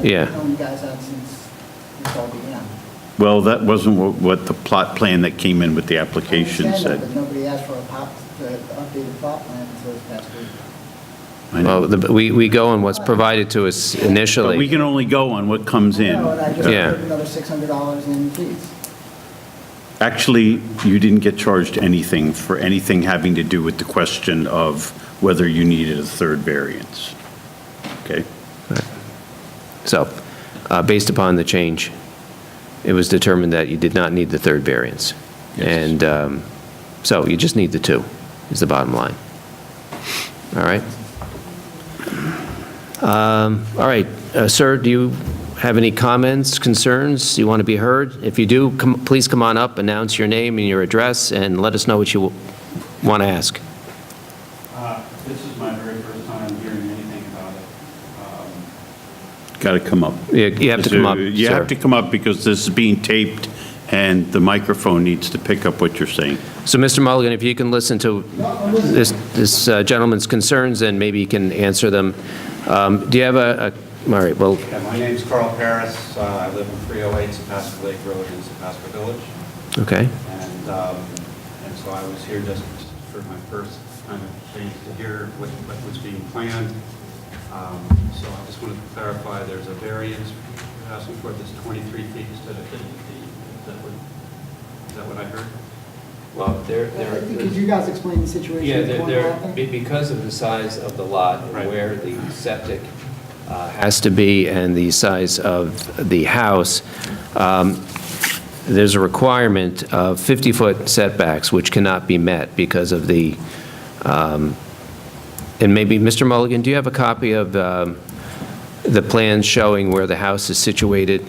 L: Yeah. I've known you guys out since this all began.
I: Well, that wasn't what the plot plan that came in with the application
L: I understand
I: said.
L: that, but nobody asked for the updated plot plan until this past week.
I: I know.
A: Well, we go on what's provided to us initially.
I: But we can only go on what comes in.
L: No, and I just
A: Yeah.
L: paid another $600 in fees.
I: Actually, you didn't get charged anything for anything having to do with the question of whether you needed a third variance. Okay?
A: So, based upon the change, it was determined that you did not need the third variance.
I: Yes.
A: And so you just need the 2, is the bottom line. All right? All right, sir, do you have any comments, concerns? You want to be heard? If you do, please come on up, announce your name and your address, and let us know what you want to ask.
M: This is my very first time hearing anything about it.
I: Got to come up.
A: You have to come up,
I: You
A: sir.
I: have to come up because this is being taped and the microphone needs to pick up what you're saying.
A: So, Mr. Mulligan, if you can listen to this gentleman's concerns, and maybe you can answer them. Do you have all right, well,
M: Yeah, my name's Carl Paris. I live in 308 Sepaska Lake Road in Sepaska Village.
A: okay.
M: And so I was here just for for my first kind of chance to hear what was being planned. So I just wanted to clarify, there's a variance you're asking for this 23 feet instead of 50 feet. Is that what I heard?
N: Well,
L: Could you guys explain the situation?
N: yeah,
L: in the corner lot there?
N: because of the size of the lot and
M: Right.
N: where the septic
A: Has to be, and the size of the house, there's a requirement of 50-foot setbacks, which cannot be met because of the, and maybe, Mr. Mulligan, do you have a copy of the plans showing where the house is situated?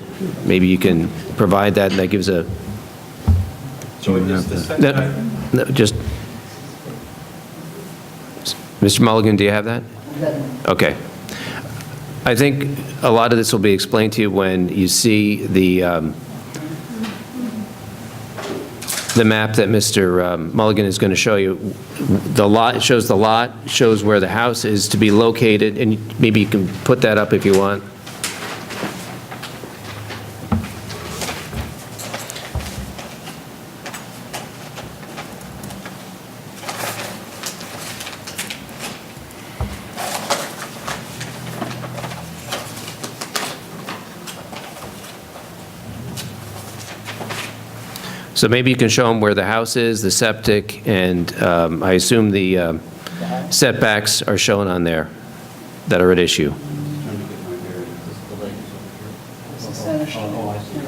A: Maybe you can provide that, and that gives a...
M: So is the setback?
A: No, just, Mr. Mulligan, do you have that? Okay. I think a lot of this will be explained to you when you see the map that Mr. Mulligan is going to show you. The lot, it shows the lot, shows where the house is to be located, and maybe you can put that up if you want. So maybe you can show them where the house is, the septic, and I assume the setbacks are shown on there that are at issue.
M: Trying to get my bearings. This is the lake is over here. Oh, I see.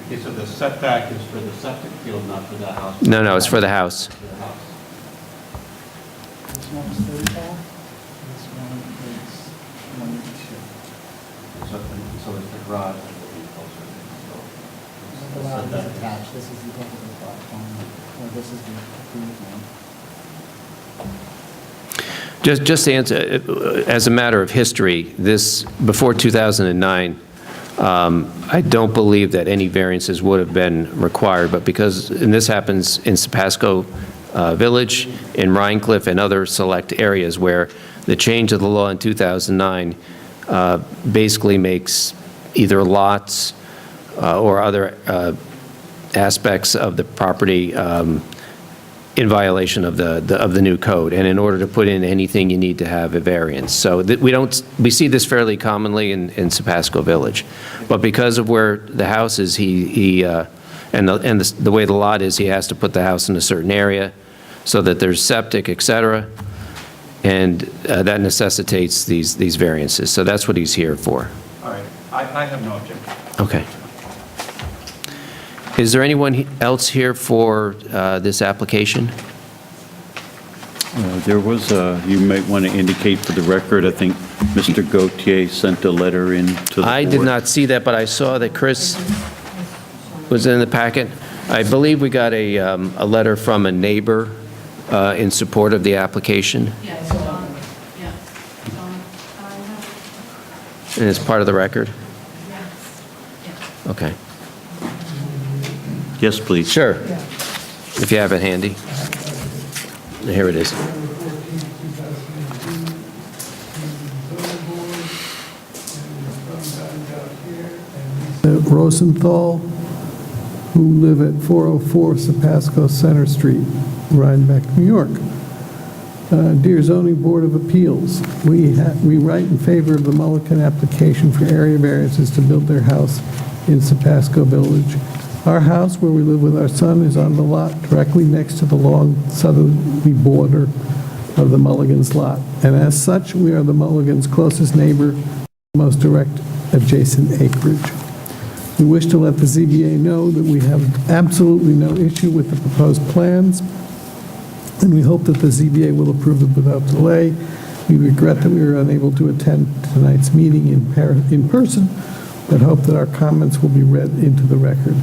M: Okay, so the setback is for the septic field, not for the house?
A: No, no, it's for the house.
M: For the house.
L: This one is 35, this one is 22.
M: So it's the garage that will be closer.
L: The lot is attached, this is the other platform, or this is the approved one.
A: Just to answer, as a matter of history, this, before 2009, I don't believe that any variances would have been required, but because, and this happens in Sapasco Village, in Rhinecliff, and other select areas where the change of the law in 2009 basically makes either lots or other aspects of the property in violation of the new code. And in order to put in anything, you need to have a variance. So we see this fairly commonly in Sapasco Village. But because of where the house is, and the way the lot is, he has to put the house in a certain area so that there's septic, et cetera, and that necessitates these variances. So that's what he's here for.
M: All right, I have no objection.
A: Okay. Is there anyone else here for this application?
I: There was, you might want to indicate for the record, I think Mr. Gautier sent a letter in to the board.
A: I did not see that, but I saw that Chris was in the packet. I believe we got a letter from a neighbor in support of the application,
E: Yeah, yeah. I have,
A: and it's part of the record?
E: yes.
A: Okay.
I: Yes, please.
A: Sure. If you have it handy. Here it is.
J: Rosenthal, who live at 404 Sapasco Center Street, Rhinebeck, New York. Dear Zoning Board of Appeals, we write in favor of the Mulligan application for area variances to build their house in Sapasco Village. Our house, where we live with our son, is on the lot directly next to the long southerly border of the Mulligan's lot. And as such, we are the Mulligan's closest neighbor, most direct adjacent acreage. We wish to let the ZBA know that we have absolutely no issue with the proposed plans, and we hope that the ZBA will approve them without delay. We regret that we were unable to attend tonight's meeting in person, but hope that our comments will be read into the record.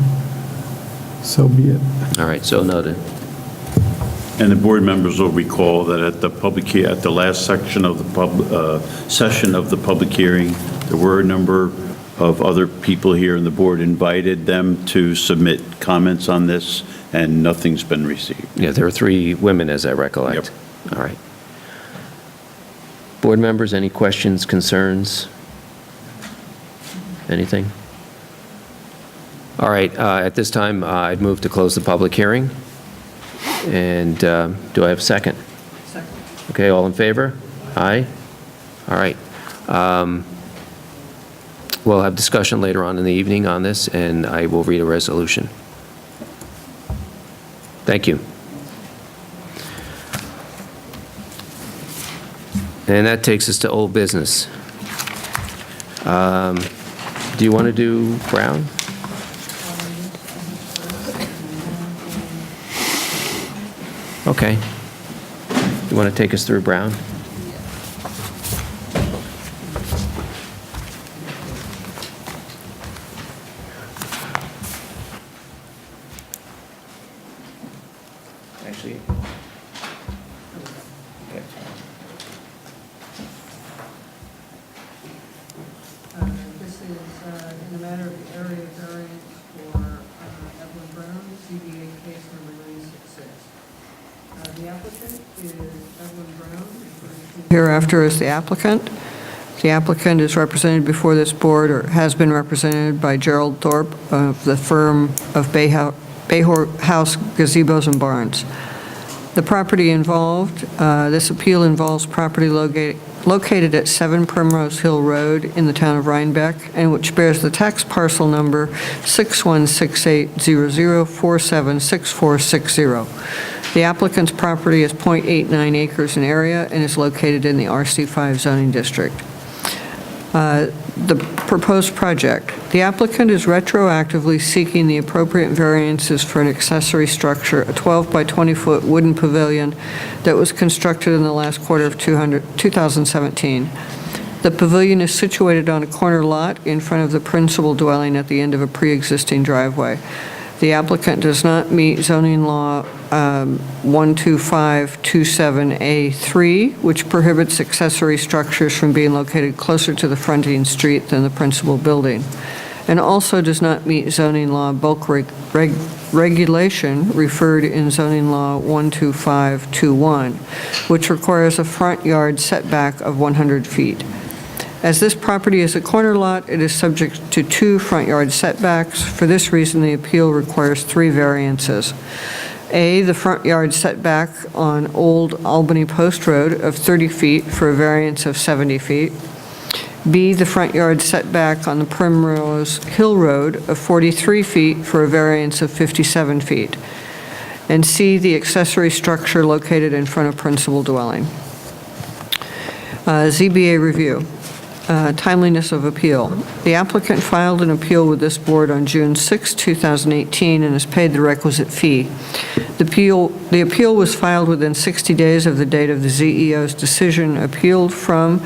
J: So be it.
A: All right, so noted.
I: And the board members will recall that at the last section of the session of the public hearing, there were a number of other people here, and the board invited them to submit comments on this, and nothing's been received.
A: Yeah, there are 3 women, as I recollect.
I: Yep.
A: All right. Board members, any questions, concerns? Anything? All right, at this time, I'd move to close the public hearing. And do I have a second?
B: Second.
A: Okay, all in favor? Aye? All right. We'll have discussion later on in the evening on this, and I will read a resolution. Thank you. And that takes us to old business. Do you want to do Brown? Okay. You want to take us through Brown? Actually, okay.
B: This is in the matter of the area variance for Evelyn Brown, ZBA case number 966. The applicant is Evelyn Brown. Hereafter is the applicant. The applicant is represented before this board, or has been represented by Gerald Thorpe of the firm of Bayhouse Gazebos and Barns. The property involved, this appeal involves property located at 7 Primrose Hill Road in the town of Rhinebeck, and which bears the tax parcel number 616800476460. The applicant's property is .89 acres in area and is located in the RC5 zoning district. The proposed project. The applicant is retroactively seeking the appropriate variances for an accessory structure, a 12 by 20-foot wooden pavilion that was constructed in the last quarter of 2017. The pavilion is situated on a corner lot in front of the principal dwelling at the end of a pre-existing driveway. The applicant does not meet zoning law 12527A3, which prohibits accessory structures from being located closer to the fronting street than the principal building, and also does not meet zoning law bulk regulation referred in zoning law 12521, which requires a front yard setback of 100 feet. As this property is a corner lot, it is subject to 2 front yard setbacks. For this reason, the appeal requires 3 variances. A, the front yard setback on Old Albany Post Road of 30 feet for a variance of 70 feet. B, the front yard setback on the Primrose Hill Road of 43 feet for a variance of 57 feet. And C, the accessory structure located in front of principal dwelling. ZBA review. Timeliness of appeal. The applicant filed an appeal with this board on June 6, 2018, and has paid the requisite fee. The appeal was filed within 60 days of the date of the ZEO's decision, appealed from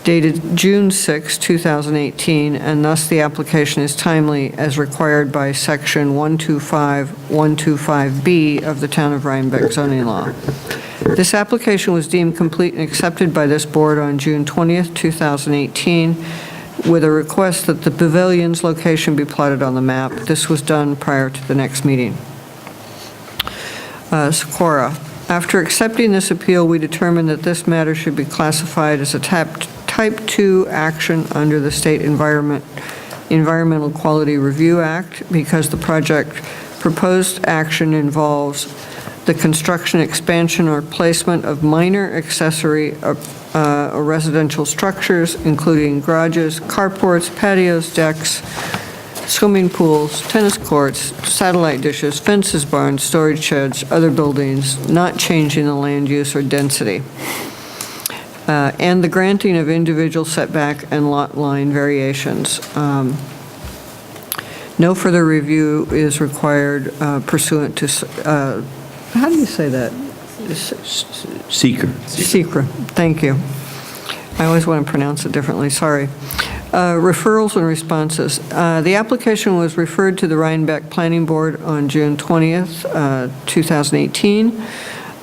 B: dated June 6, 2018, and thus the application is timely as required by Section 125(125)B of the Town of Rhinebeck zoning law. This application was deemed complete and accepted by this board on June 20th, 2018, with a request that the pavilion's location be plotted on the map. This was done prior to the next meeting. Socorro. After accepting this appeal, we determined that this matter should be classified as a Type 2 action under the State Environmental Quality Review Act because the project proposed action involves the construction, expansion, or placement of minor accessory or residential structures, including garages, carports, patios, decks, swimming pools, tennis courts, satellite dishes, fences, barns, storage sheds, other buildings, not changing the land use or density, and the granting of individual setback and lot line variations. No further review is required pursuant to how do you say that? Secra. Thank you. I always want to pronounce it differently, sorry. Referrals and responses. The application was referred to the Rhinebeck Planning Board on June 20th, 2018.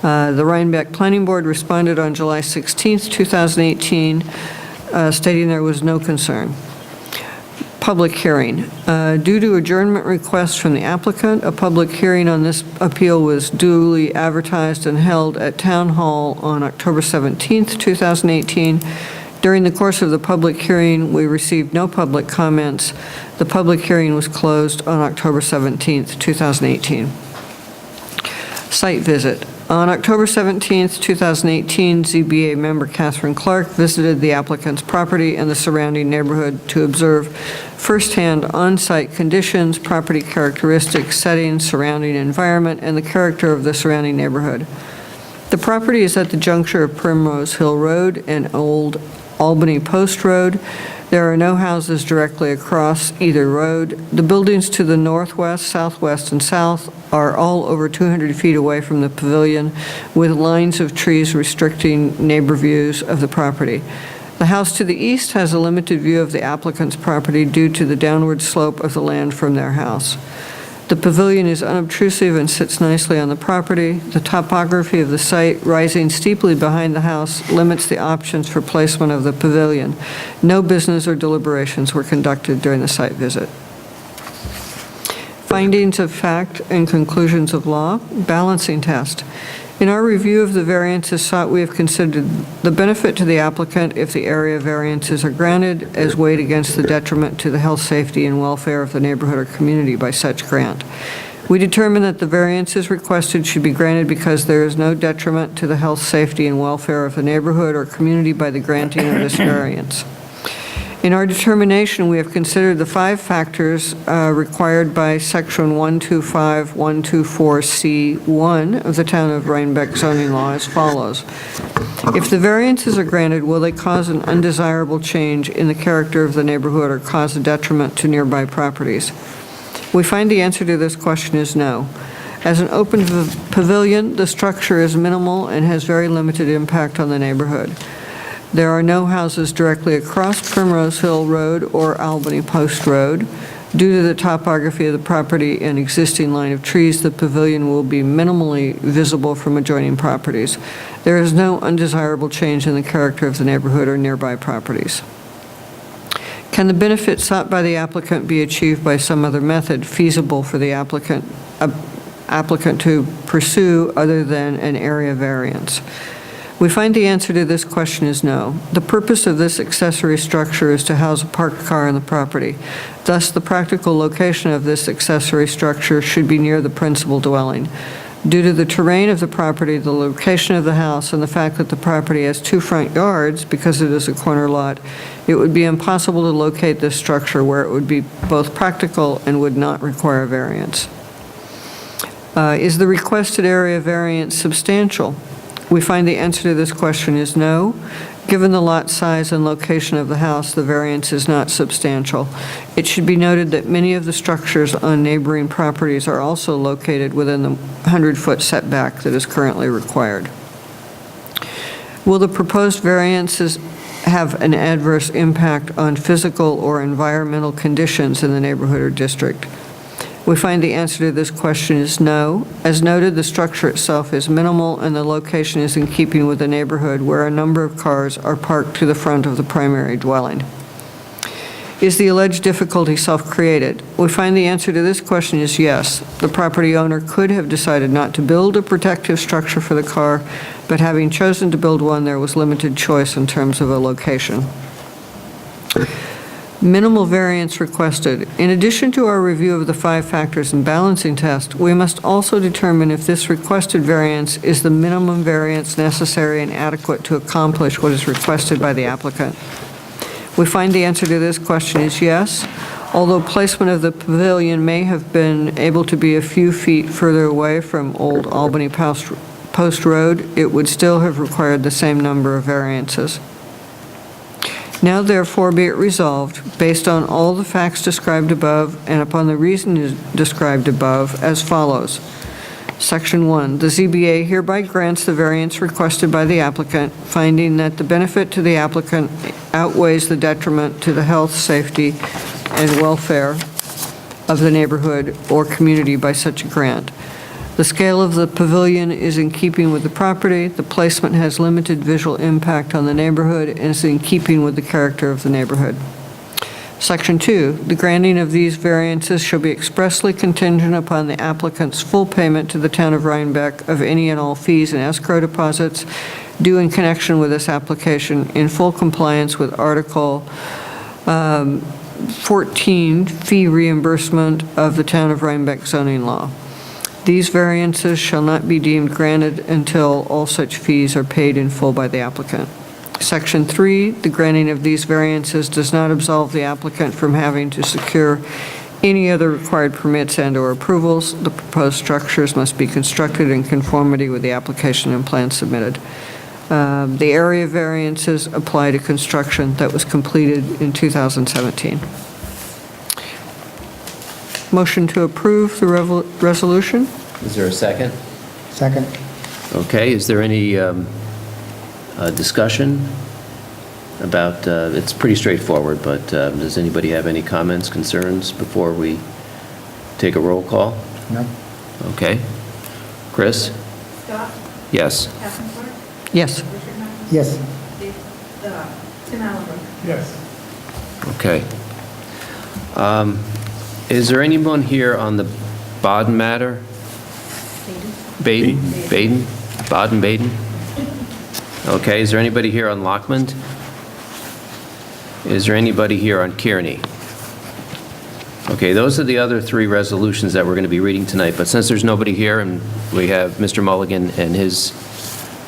B: The Rhinebeck Planning Board responded on July 16th, 2018, stating there was no concern. Public hearing. Due to adjournment requests from the applicant, a public hearing on this appeal was duly advertised and held at Town Hall on October 17th, 2018. During the course of the public hearing, we received no public comments. The public hearing was closed on October 17th, 2018. Site visit. On October 17th, 2018, ZBA member Catherine Clark visited the applicant's property and the surrounding neighborhood to observe firsthand on-site conditions, property characteristics, settings, surrounding environment, and the character of the surrounding neighborhood. The property is at the juncture of Primrose Hill Road and Old Albany Post Road. There are no houses directly across either road. The buildings to the northwest, southwest, and south are all over 200 feet away from the pavilion, with lines of trees restricting neighbor views of the property. The house to the east has a limited view of the applicant's property due to the downward slope of the land from their house. The pavilion is unobtrusive and sits nicely on the property. The topography of the site, rising steeply behind the house, limits the options for placement of the pavilion. No business or deliberations were conducted during the site visit. Findings of fact and conclusions of law, balancing test. In our review of the variances sought, we have considered the benefit to the applicant if the area variances are granted as weighed against the detriment to the health, safety, and welfare of the neighborhood or community by such grant. We determined that the variances requested should be granted because there is no detriment to the health, safety, and welfare of the neighborhood or community by the granting of this variance. In our determination, we have considered the 5 factors required by Section 125-124C1 of the Town of Rhinebeck zoning law as follows. If the variances are granted, will they cause an undesirable change in the character of the neighborhood or cause a detriment to nearby properties? We find the answer to this question is no. As an open pavilion, the structure is minimal and has very limited impact on the neighborhood. There are no houses directly across Primrose Hill Road or Albany Post Road. Due to the topography of the property and existing line of trees, the pavilion will be minimally visible from adjoining properties. There is no undesirable change in the character of the neighborhood or nearby properties. Can the benefit sought by the applicant be achieved by some other method feasible for the applicant to pursue other than an area variance? We find the answer to this question is no. The purpose of this accessory structure is to house a parked car on the property. Thus, the practical location of this accessory structure should be near the principal dwelling. Due to the terrain of the property, the location of the house, and the fact that the property has 2 front yards because it is a corner lot, it would be impossible to locate this structure where it would be both practical and would not require variance. Is the requested area variance substantial? We find the answer to this question is no. Given the lot size and location of the house, the variance is not substantial. It should be noted that many of the structures on neighboring properties are also located within the 100-foot setback that is currently required. Will the proposed variances have an adverse impact on physical or environmental conditions in the neighborhood or district? We find the answer to this question is no. As noted, the structure itself is minimal and the location is in keeping with the neighborhood where a number of cars are parked to the front of the primary dwelling. Is the alleged difficulty self-created? We find the answer to this question is yes. The property owner could have decided not to build a protective structure for the car, but having chosen to build one, there was limited choice in terms of a location. Minimal variance requested. In addition to our review of the 5 factors and balancing test, we must also determine if this requested variance is the minimum variance necessary and adequate to accomplish what is requested by the applicant. We find the answer to this question is yes. Although placement of the pavilion may have been able to be a few feet further away from Old Albany Post Road, it would still have required the same number of variances. Now therefore be it resolved, based on all the facts described above and upon the reason described above, as follows. Section 1, the ZBA hereby grants the variance requested by the applicant, finding that the benefit to the applicant outweighs the detriment to the health, safety, and welfare of the neighborhood or community by such a grant. The scale of the pavilion is in keeping with the property. The placement has limited visual impact on the neighborhood and is in keeping with the character of the neighborhood. Section 2, the granting of these variances shall be expressly contingent upon the applicant's full payment to the town of Rhinebeck of any and all fees and escrow deposits due in connection with this application in full compliance with Article 14, fee reimbursement of the town of Rhinebeck zoning law. These variances shall not be deemed granted until all such fees are paid in full by the applicant. Section 3, the granting of these variances does not absolve the applicant from having to secure any other required permits and/or approvals. The proposed structures must be constructed in conformity with the application and plan submitted. The area variances apply to construction that was completed in 2017. Motion to approve the resolution?
A: Is there a second?
D: Second.
A: Okay, is there any discussion about, it's pretty straightforward, but does anybody have any comments, concerns before we take a roll call?
D: No?
A: Okay. Chris?
E: Scott?
A: Yes.
E: Catherine Clark?
B: Yes.
E: Richard Matheson?
D: Yes.
E: Tim Allenbrook?
C: Yes.
A: Okay. Is there anyone here on the Baden matter? Baden? Baden? Baden-Baden? Okay, is there anybody here on Lockmond? Is there anybody here on Kearney? Okay, those are the other three resolutions that we're going to be reading tonight, but since there's nobody here and we have Mr. Mulligan and his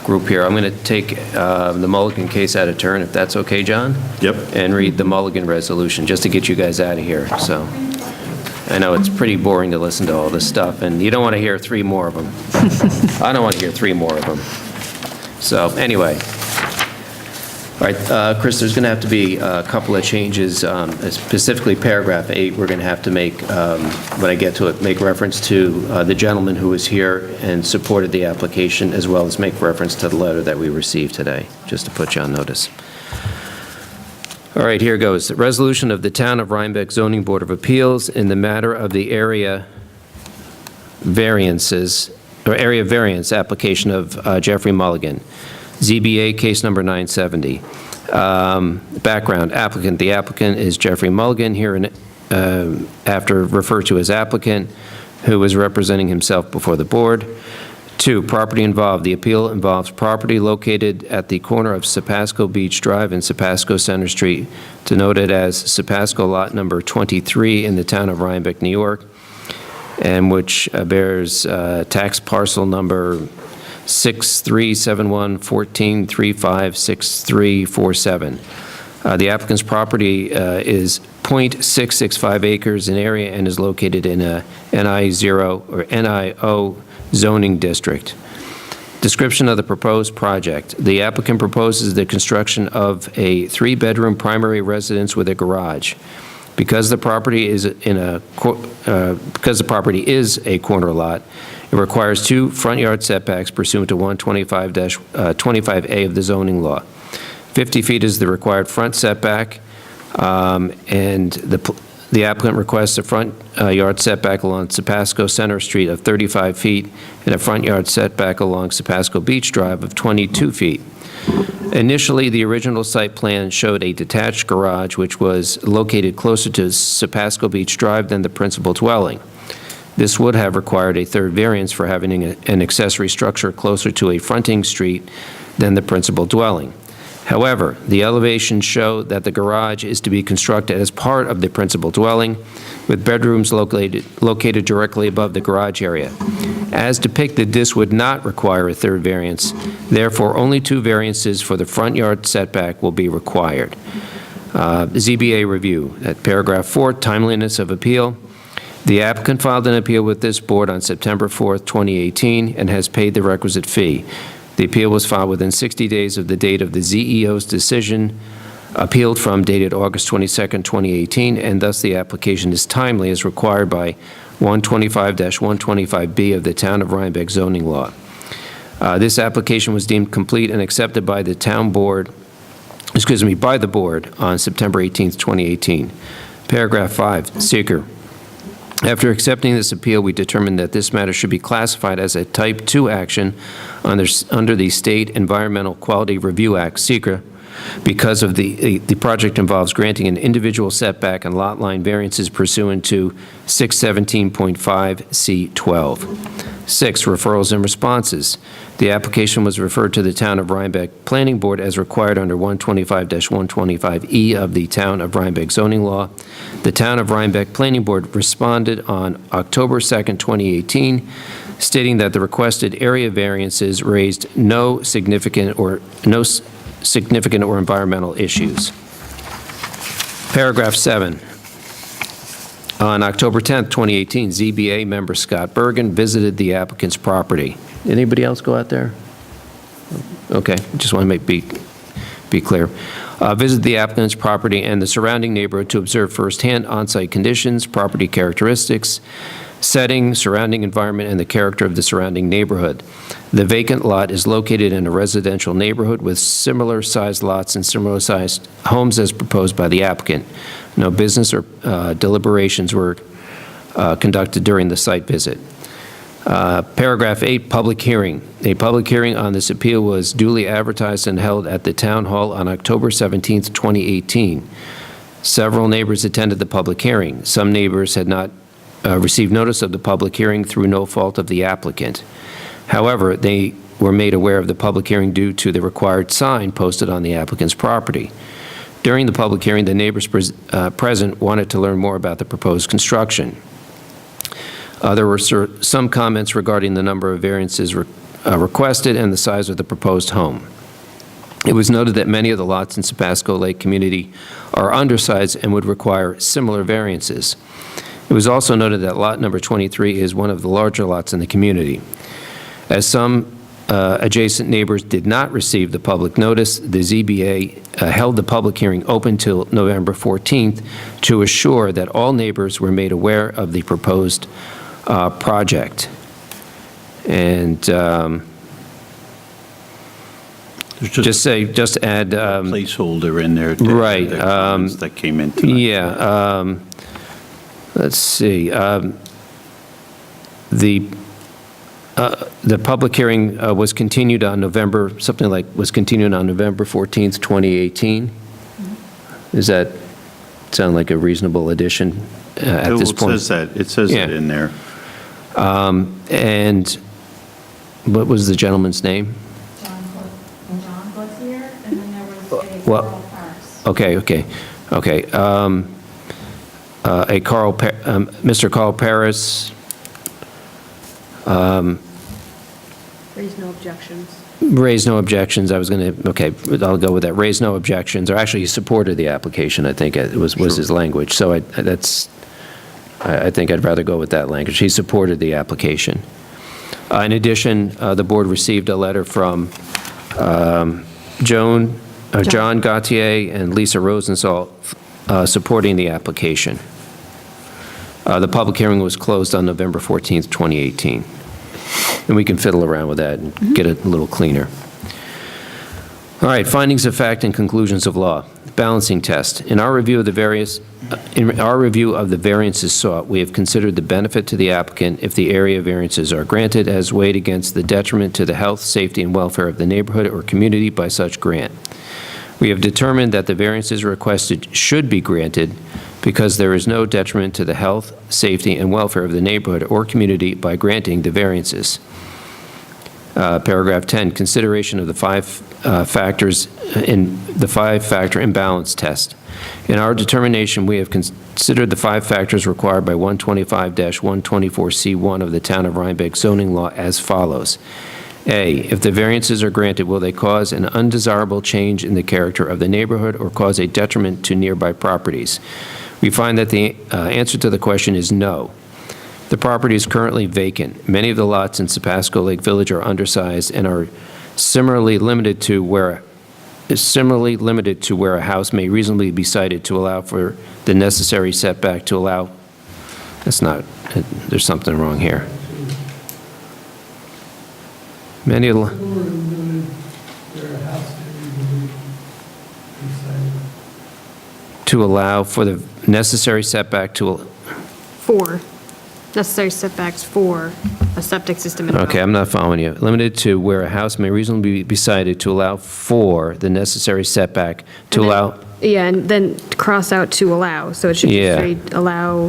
A: group here, I'm going to take the Mulligan case out of turn, if that's okay, John?
I: Yep.
A: And read the Mulligan resolution, just to get you guys out of here, so. I know it's pretty boring to listen to all this stuff, and you don't want to hear three more of them. I don't want to hear three more of them. So, anyway. All right, Chris, there's going to have to be a couple of changes, specifically paragraph 8, we're going to have to make, when I get to it, make reference to the gentleman who was here and supported the application, as well as make reference to the letter that we received today, just to put you on notice. All right, here goes. The resolution of the Town of Rhinebeck Zoning Board of Appeals in the matter of the area variances, or area variance application of Jeffrey Mulligan, ZBA case number 970. Background, applicant. The applicant is Jeffrey Mulligan, here after referred to as applicant, who was representing himself before the board. 2, property involved. The appeal involves property located at the corner of Sapasco Beach Drive and Sapasco Center Street, denoted as Sapasco Lot Number 23 in the town of Rhinebeck, New York, and which bears tax parcel number 637114356347. The applicant's property is .665 acres in area and is located in a NI0 or NIO zoning district. Description of the proposed project. The applicant proposes the construction of a 3-bedroom primary residence with a garage. Because the property is a corner lot, it requires 2 front yard setbacks pursuant to 125-25A of the zoning law. 50 feet is the required front setback, and the applicant requests a front yard setback along Sapasco Center Street of 35 feet and a front yard setback along Sapasco Beach Drive of 22 feet. Initially, the original site plan showed a detached garage which was located closer to Sapasco Beach Drive than the principal dwelling. This would have required a third variance for having an accessory structure closer to a fronting street than the principal dwelling. However, the elevations show that the garage is to be constructed as part of the principal dwelling, with bedrooms located directly above the garage area. As depicted, this would not require a third variance. Therefore, only 2 variances for the front yard setback will be required. ZBA review. At paragraph 4, timeliness of appeal. The applicant filed an appeal with this board on September 4th, 2018, and has paid the requisite fee. The appeal was filed within 60 days of the date of the ZEO's decision, appealed from dated August 22nd, 2018, and thus the application is timely as required by 125-125B of the Town of Rhinebeck zoning law. This application was deemed complete and accepted by the town board, by the board on September 18th, 2018. Paragraph 5, seeker. After accepting this appeal, we determined that this matter should be classified as a Type 2 action under the State Environmental Quality Review Act, SECRA, because of the project involves granting an individual setback and lot line variances pursuant to 617.5C12. 6, referrals and responses. The application was referred to the Town of Rhinebeck Planning Board as required under 125-125E of the Town of Rhinebeck zoning law. The Town of Rhinebeck Planning Board responded on October 2nd, 2018, stating that the requested area variances raised no significant or environmental issues. Paragraph 7. On October 10th, 2018, ZBA member Scott Bergen visited the applicant's property. Anybody else go out there? Okay, just want to be clear. Visited the applicant's property and the surrounding neighborhood to observe firsthand on-site conditions, property characteristics, setting, surrounding environment, and the character of the surrounding neighborhood. The vacant lot is located in a residential neighborhood with similar-sized lots and similar-sized homes as proposed by the applicant. No business or deliberations were conducted during the site visit. Paragraph 8, public hearing. A public hearing on this appeal was duly advertised and held at the Town Hall on October 17th, 2018. Several neighbors attended the public hearing. Some neighbors had not received notice of the public hearing through no fault of the applicant. However, they were made aware of the public hearing due to the required sign posted on the applicant's property. During the public hearing, the neighbors present wanted to learn more about the proposed construction. There were some comments regarding the number of variances requested and the size of the proposed home. It was noted that many of the lots in Sapasco Lake community are undersized and would require similar variances. It was also noted that lot number 23 is one of the larger lots in the community. As some adjacent neighbors did not receive the public notice, the ZBA held the public hearing open till November 14th to assure that all neighbors were made aware of the proposed project. And just add
I: placeholder in there.
A: Right.
I: The comments that came in tonight.
A: Yeah. Let's see. The public hearing was continued on November 14th, 2018. Does that sound like a reasonable addition at this point?
I: It says that in there.
A: And what was the gentleman's name?
E: John Gauthier, and then there was a
A: Well,
E: Carl Paris.
A: Okay. Mr. Carl Paris.
F: Raise no objections.
A: Raised no objections. I was going to, okay, I'll go with that. Raised no objections, or actually he supported the application, I think it was his language. So I think I'd rather go with that language. He supported the application. In addition, the board received a letter from John Gauthier and Lisa Rosenthal supporting the application. The public hearing was closed on November 14th, 2018. And we can fiddle around with that and get it a little cleaner. All right, findings of fact and conclusions of law. Balancing test. In our review of the variances sought, we have considered the benefit to the applicant if the area variances are granted as weighed against the detriment to the health, safety, and welfare of the neighborhood or community by such grant. We have determined that the variances requested should be granted because there is no detriment to the health, safety, and welfare of the neighborhood or community by granting the variances. Paragraph 10, consideration of the five factors in the five-factor imbalance test. In our determination, we have considered the 5 factors required by 125-124C1 of the Town of Rhinebeck zoning law as follows. A, if the variances are granted, will they cause an undesirable change in the character of the neighborhood or cause a detriment to nearby properties? We find that the answer to the question is no. The property is currently vacant. Many of the lots in Sapasco Lake Village are undersized and are similarly limited to where a house may reasonably be sited to allow for the necessary setback to allow. There's something wrong here. Many of the to allow for the necessary setback to
F: 4. necessary setbacks for a septic system and well.
A: Okay, I'm not following you. Limited to where a house may reasonably be cited to allow for the necessary setback to
F: And then-
A: allow,
F: Yeah, and then cross out to allow, so it should
A: Yeah.
F: say allow,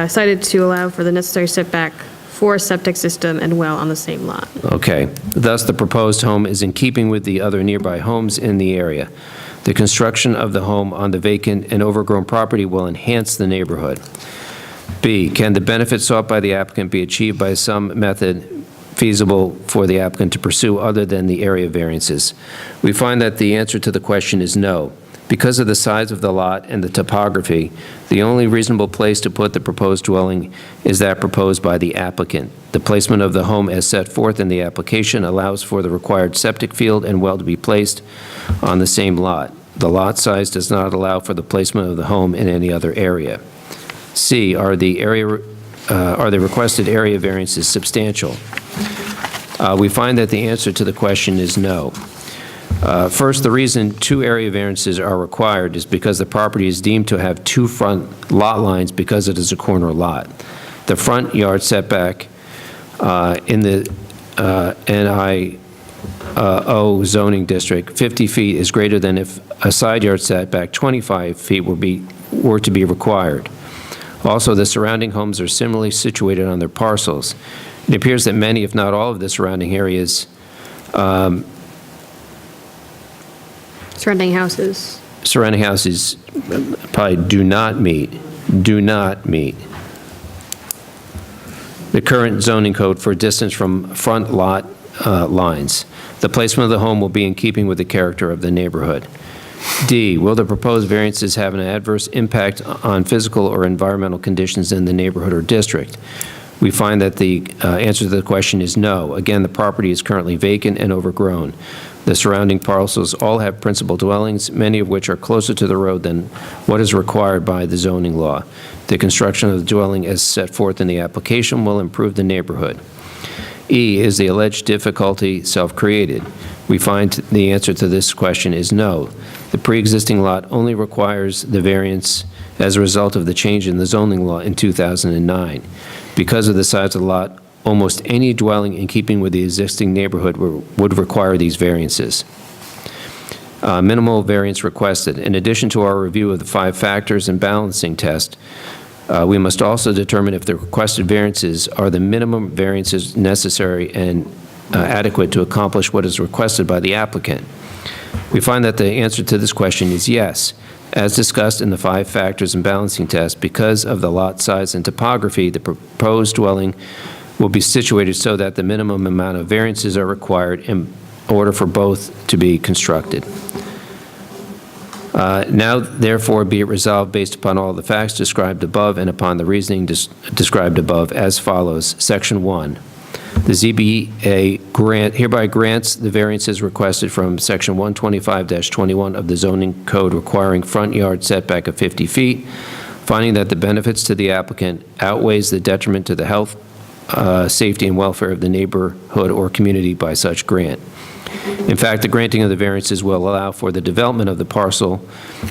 F: cited to allow for the necessary setback for a septic system and well on the same lot.
A: okay. Thus, the proposed home is in keeping with the other nearby homes in the area. The construction of the home on the vacant and overgrown property will enhance the neighborhood. B, can the benefits sought by the applicant be achieved by some method feasible for the applicant to pursue other than the area variances? We find that the answer to the question is no. Because of the size of the lot and the topography, the only reasonable place to put the proposed dwelling is that proposed by the applicant. The placement of the home as set forth in the application allows for the required septic field and well to be placed on the same lot. The lot size does not allow for the placement of the home in any other area. C, are the requested area variances substantial? We find that the answer to the question is no. First, the reason 2 area variances are required is because the property is deemed to have 2 front lot lines because it is a corner lot. The front yard setback in the NIO zoning district, 50 feet is greater than if a side yard setback 25 feet were to be required. Also, the surrounding homes are similarly situated on their parcels. It appears that many, if not all, of the surrounding areas
F: Surrounding houses.
A: probably do not meet the current zoning code for distance from front lot lines. The placement of the home will be in keeping with the character of the neighborhood. D, will the proposed variances have an adverse impact on physical or environmental conditions in the neighborhood or district? We find that the answer to the question is no. Again, the property is currently vacant and overgrown. The surrounding parcels all have principal dwellings, many of which are closer to the road than what is required by the zoning law. The construction of the dwelling as set forth in the application will improve the neighborhood. E, is the alleged difficulty self-created? We find the answer to this question is no. The pre-existing lot only requires the variance as a result of the change in the zoning law in 2009. Because of the size of the lot, almost any dwelling in keeping with the existing neighborhood would require these variances. Minimal variance requested. In addition to our review of the 5 factors and balancing test, we must also determine if the requested variances are the minimum variances necessary and adequate to accomplish what is requested by the applicant. We find that the answer to this question is yes. As discussed in the 5 factors and balancing test, because of the lot size and topography, the proposed dwelling will be situated so that the minimum amount of variances are required in order for both to be constructed. Now, therefore, be it resolved based upon all the facts described above and upon the reasoning described above as follows. Section 1. The ZBA hereby grants the variances requested from Section 125-21 of the zoning code requiring front yard setback of 50 feet, finding that the benefits to the applicant outweighs the detriment to the health, safety, and welfare of the neighborhood or community by such grant. In fact, the granting of the variances will allow for the development of the parcel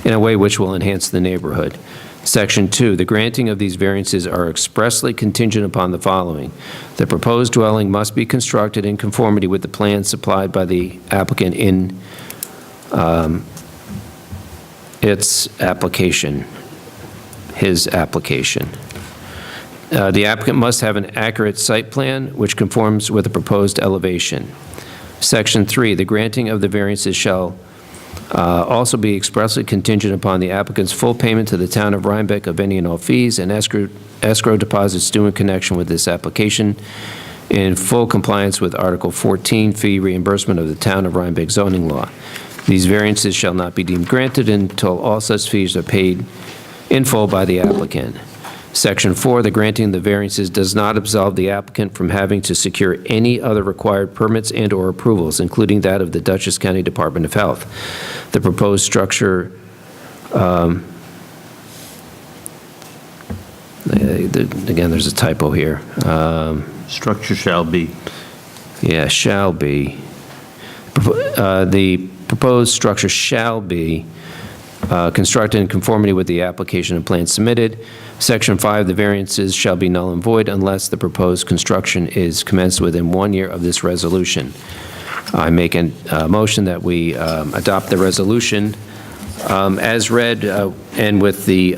A: in a way which will enhance the neighborhood. Section 2, the granting of these variances are expressly contingent upon the following. The proposed dwelling must be constructed in conformity with the plans supplied by the applicant in his application. The applicant must have an accurate site plan which conforms with the proposed elevation. Section 3, the granting of the variances shall also be expressly contingent upon the applicant's full payment to the town of Rhinebeck of any and all fees and escrow deposits due in connection with this application in full compliance with Article 14, fee reimbursement of the town of Rhinebeck zoning law. These variances shall not be deemed granted until all such fees are paid in full by the applicant. Section 4, the granting of the variances does not absolve the applicant from having to secure any other required permits and/or approvals, including that of the Dutchess County Department of Health. The proposed structure, again, there's a typo here.
I: Structure shall be.
A: Yeah, shall be. The proposed structure shall be constructed in conformity with the application and plan submitted. Section 5, the variances shall be null and void unless the proposed construction is commenced within 1 year of this resolution. I make a motion that we adopt the resolution as read and with the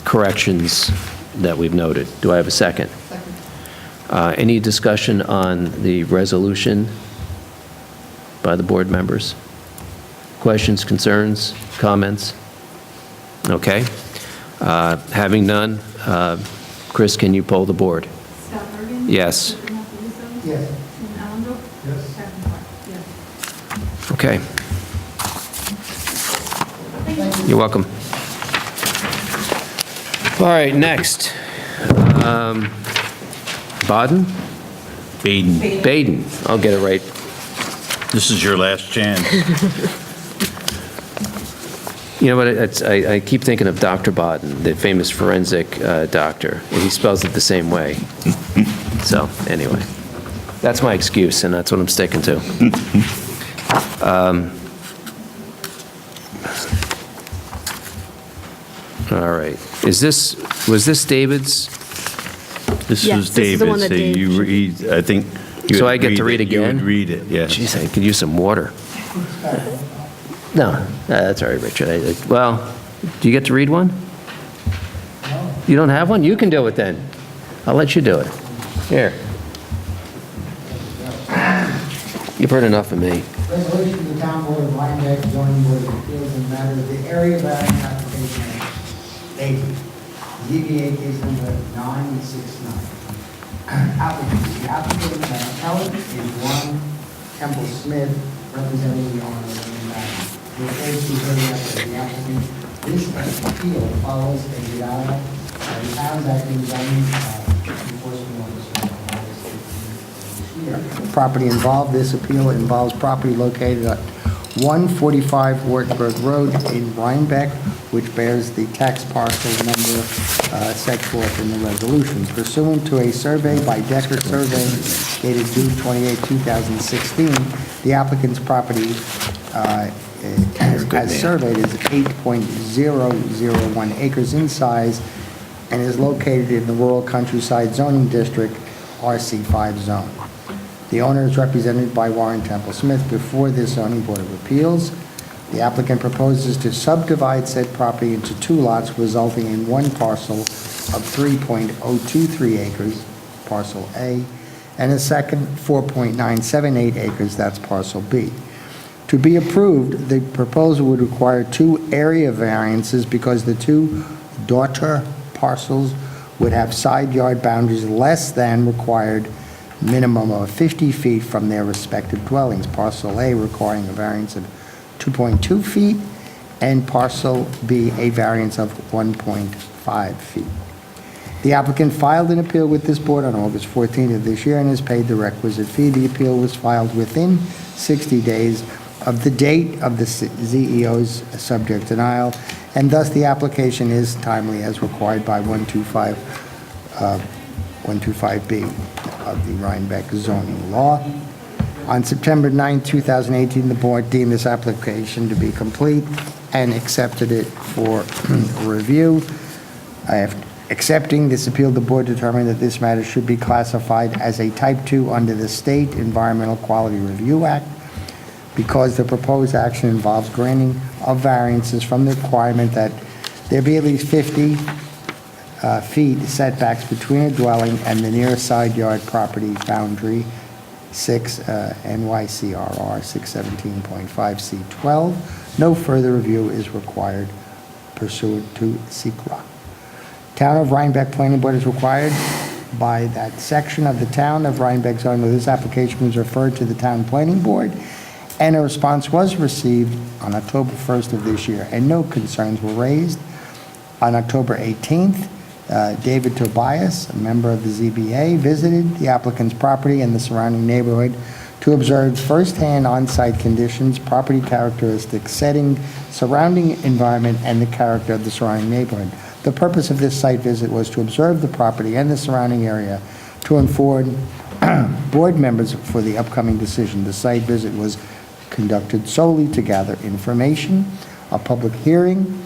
A: corrections that we've noted. Do I have a second? Any discussion on the resolution by the board members? Questions, concerns, comments? Okay. Having none, Chris, can you poll the board?
E: Scott Morgan?
A: Yes.
L: Yes.
E: Tim Allendorf?
L: Yes.
E: Kathy Park? Yes.
A: Okay. You're welcome. All right, next. Baden?
I: Baden,
A: Baden. I'll get it right.
I: this is your last chance.
A: You know what, I keep thinking of Dr. Baden, the famous forensic doctor, and he spells it the same way. So, anyway, that's my excuse, and that's what I'm sticking to. All right. Was this David's?
I: This
F: Yes,
I: is
F: this is the one
I: David,
F: that
I: so
F: Dave
I: you
F: should-
I: read, I think. you
A: So
I: would
A: I get to read
I: it. You
A: again?
I: would read it, yeah.
A: Jeez, I could use some water. No, that's all right, Richard. Well, do you get to read one?
L: No.
A: You don't have one? You can do it then. I'll let you do it. Here. You've heard enough of me.
L: Resolution of the Town Board of Rhinebeck, zoning board of appeals and matter of the area variance application, Baden, ZBA case number 969. Applicant, the applicant, appellant is one Temple Smith, representing the owner of the matter. The case is heard after the applicant. This appeal follows a denial by the town's acting zoning enforcement officer on August 18th this year. Property involved, this appeal involves property located at 145 Wartburg Road in Rhinebeck, which bears the tax parcel number set forth in the resolution. Pursuant to a survey by Decker Survey dated June 28, 2016, the applicant's property as surveyed is 8.001 acres in size and is located in the rural countryside zoning district, RC5 zone. The owner is represented by Warren Temple Smith before this zoning board of appeals. The applicant proposes to subdivide said property into 2 lots, resulting in one parcel of 3.023 acres, parcel A, and a second 4.978 acres, that's parcel B. To be approved, the proposal would require 2 area variances because the 2 daughter parcels would have side yard boundaries less than required minimum of 50 feet from their respective dwellings. Parcel A requiring a variance of 2.2 feet, and parcel B a variance of 1.5 feet. The applicant filed an appeal with this board on August 14th of this year and has paid the requisite fee. The appeal was filed within 60 days of the date of the ZEO's subject denial, and thus the application is timely as required by 125B of the Rhinebeck zoning law. On September 9, 2018, the board deemed this application to be complete and accepted it for review. Accepting this appeal, the board determined that this matter should be classified as a Type 2 under the State Environmental Quality Review Act because the proposed action involves granting of variances from the requirement that there be at least 50 feet setbacks between a dwelling and the nearest side yard property boundary, 6 NYCRR 617.5C12. No further review is required pursuant to SECRA. Town of Rhinebeck Planning Board is required by that section of the Town of Rhinebeck zoning law. This application was referred to the Town Planning Board, and a response was received on October 1st of this year, and no concerns were raised. On October 18th, David Tobias, a member of the ZBA, visited the applicant's property and the surrounding neighborhood to observe firsthand on-site conditions, property characteristics, setting, surrounding environment, and the character of the surrounding neighborhood. The purpose of this site visit was to observe the property and the surrounding area to inform board members for the upcoming decision. The site visit was conducted solely to gather information.
D: A public hearing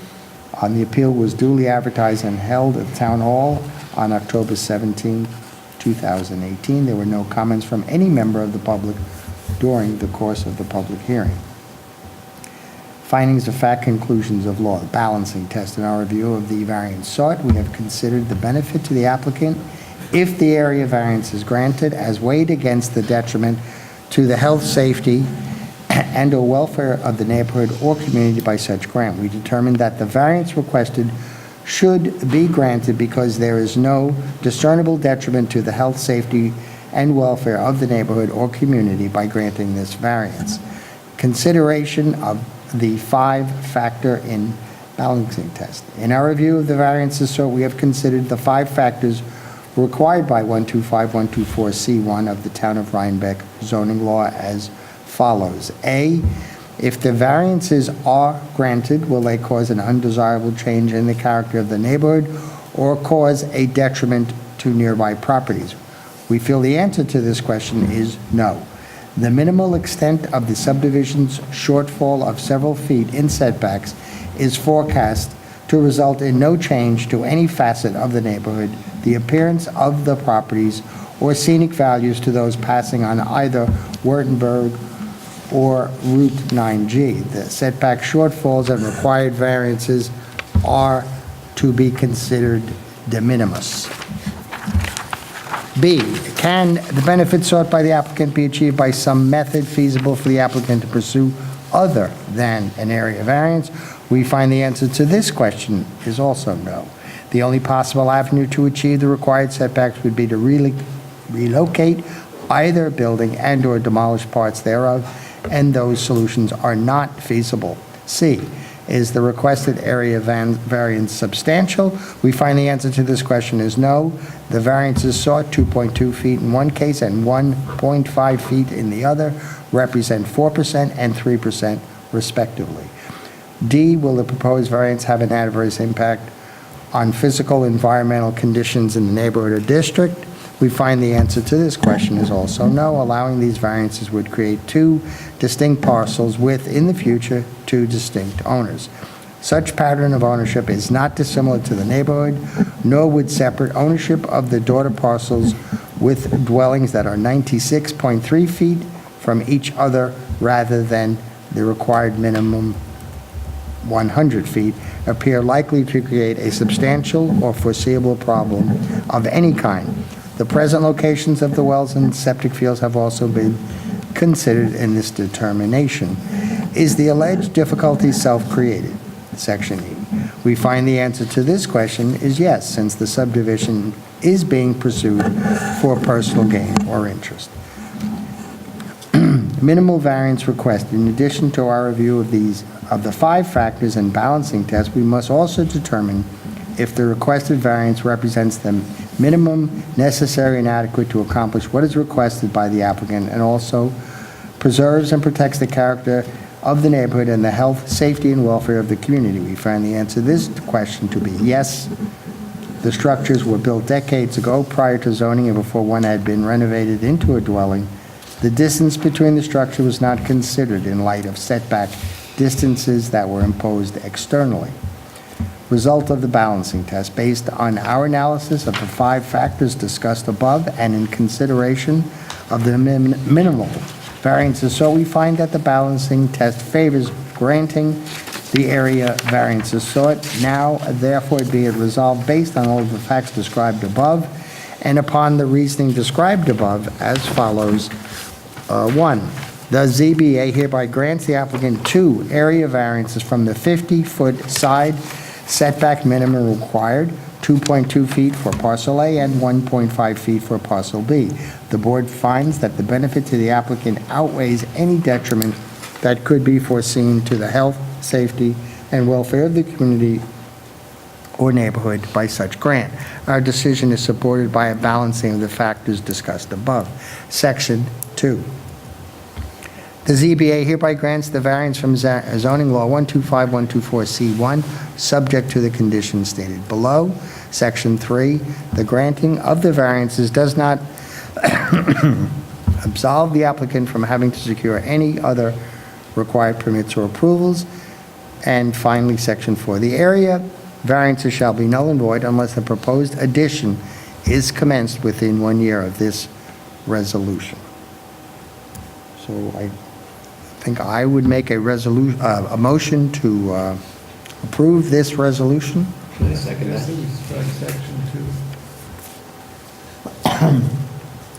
D: on the appeal was duly advertised and held at Town Hall on October 17, 2018. There were no comments from any member of the public during the course of the public hearing. Findings of fact, conclusions of law, balancing test. In our review of the variance sought, we have considered the benefit to the applicant if the area variance is granted as weighed against the detriment to the health, safety, and/or welfare of the neighborhood or community by such grant. We determined that the variance requested should be granted because there is no discernible detriment to the health, safety, and welfare of the neighborhood or community by granting this variance. Consideration of the 5-factor balancing test. In our review of the variances sought, we have considered the 5 factors required by 125-124C1 of the Town of Rhinebeck zoning law as follows. A, if the variances are granted, will they cause an undesirable change in the character of the neighborhood or cause a detriment to nearby properties? We feel the answer to this question is no. The minimal extent of the subdivision's shortfall of several feet in setbacks is forecast to result in no change to any facet of the neighborhood, the appearance of the properties, or scenic values to those passing on either Wurtemberg or Route 9G. The setback shortfalls and required variances are to be considered de minimis. B, can the benefits sought by the applicant be achieved by some method feasible for the applicant to pursue other than an area variance? We find the answer to this question is also no. The only possible avenue to achieve the required setbacks would be to relocate either building and/or demolish parts thereof, and those solutions are not feasible. C, is the requested area variance substantial? We find the answer to this question is no. The variances sought, 2.2 feet in one case and 1.5 feet in the other, represent 4% and 3% respectively. D, will the proposed variance have an adverse impact on physical environmental conditions in the neighborhood or district? We find the answer to this question is also no. Allowing these variances would create 2 distinct parcels with, in the future, 2 distinct owners. Such pattern of ownership is not dissimilar to the neighborhood, nor would separate ownership of the daughter parcels with dwellings that are 96.3 feet from each other rather than the required minimum 100 feet appear likely to create a substantial or foreseeable problem of any kind. The present locations of the wells and septic fields have also been considered in this determination. Is the alleged difficulty self-created? Section E. We find the answer to this question is yes, since the subdivision is being pursued for personal gain or interest. Minimal variance request. In addition to our review of the 5 factors and balancing test, we must also determine if the requested variance represents the minimum necessary and adequate to accomplish what is requested by the applicant, and also preserves and protects the character of the neighborhood and the health, safety, and welfare of the community. We find the answer to this question to be yes. The structures were built decades ago prior to zoning and before one had been renovated into a dwelling. The distance between the structure was not considered in light of setback distances that were imposed externally. Result of the balancing test. Based on our analysis of the 5 factors discussed above and in consideration of the minimal variances, so we find that the balancing test favors granting the area variances sought. Now, therefore, be it resolved based on all of the facts described above and upon the reasoning described above as follows. 1. The ZBA hereby grants the applicant 2 area variances from the 50-foot side setback minimum required, 2.2 feet for parcel A and 1.5 feet for parcel B. The board finds that the benefit to the applicant outweighs any detriment that could be foreseen to the health, safety, and welfare of the community or neighborhood by such grant. Our decision is supported by a balancing of the factors discussed above. Section 2. The ZBA hereby grants the variance from zoning law 125-124C1, subject to the conditions stated below. Section 3, the granting of the variances does not absolve the applicant from having to secure any other required permits or approvals. And finally, Section 4, the area variances shall be null and void unless the proposed addition is commenced within 1 year of this resolution. So I think I would make a motion to approve this resolution.
A: Can I second that?
J: Strike section 2.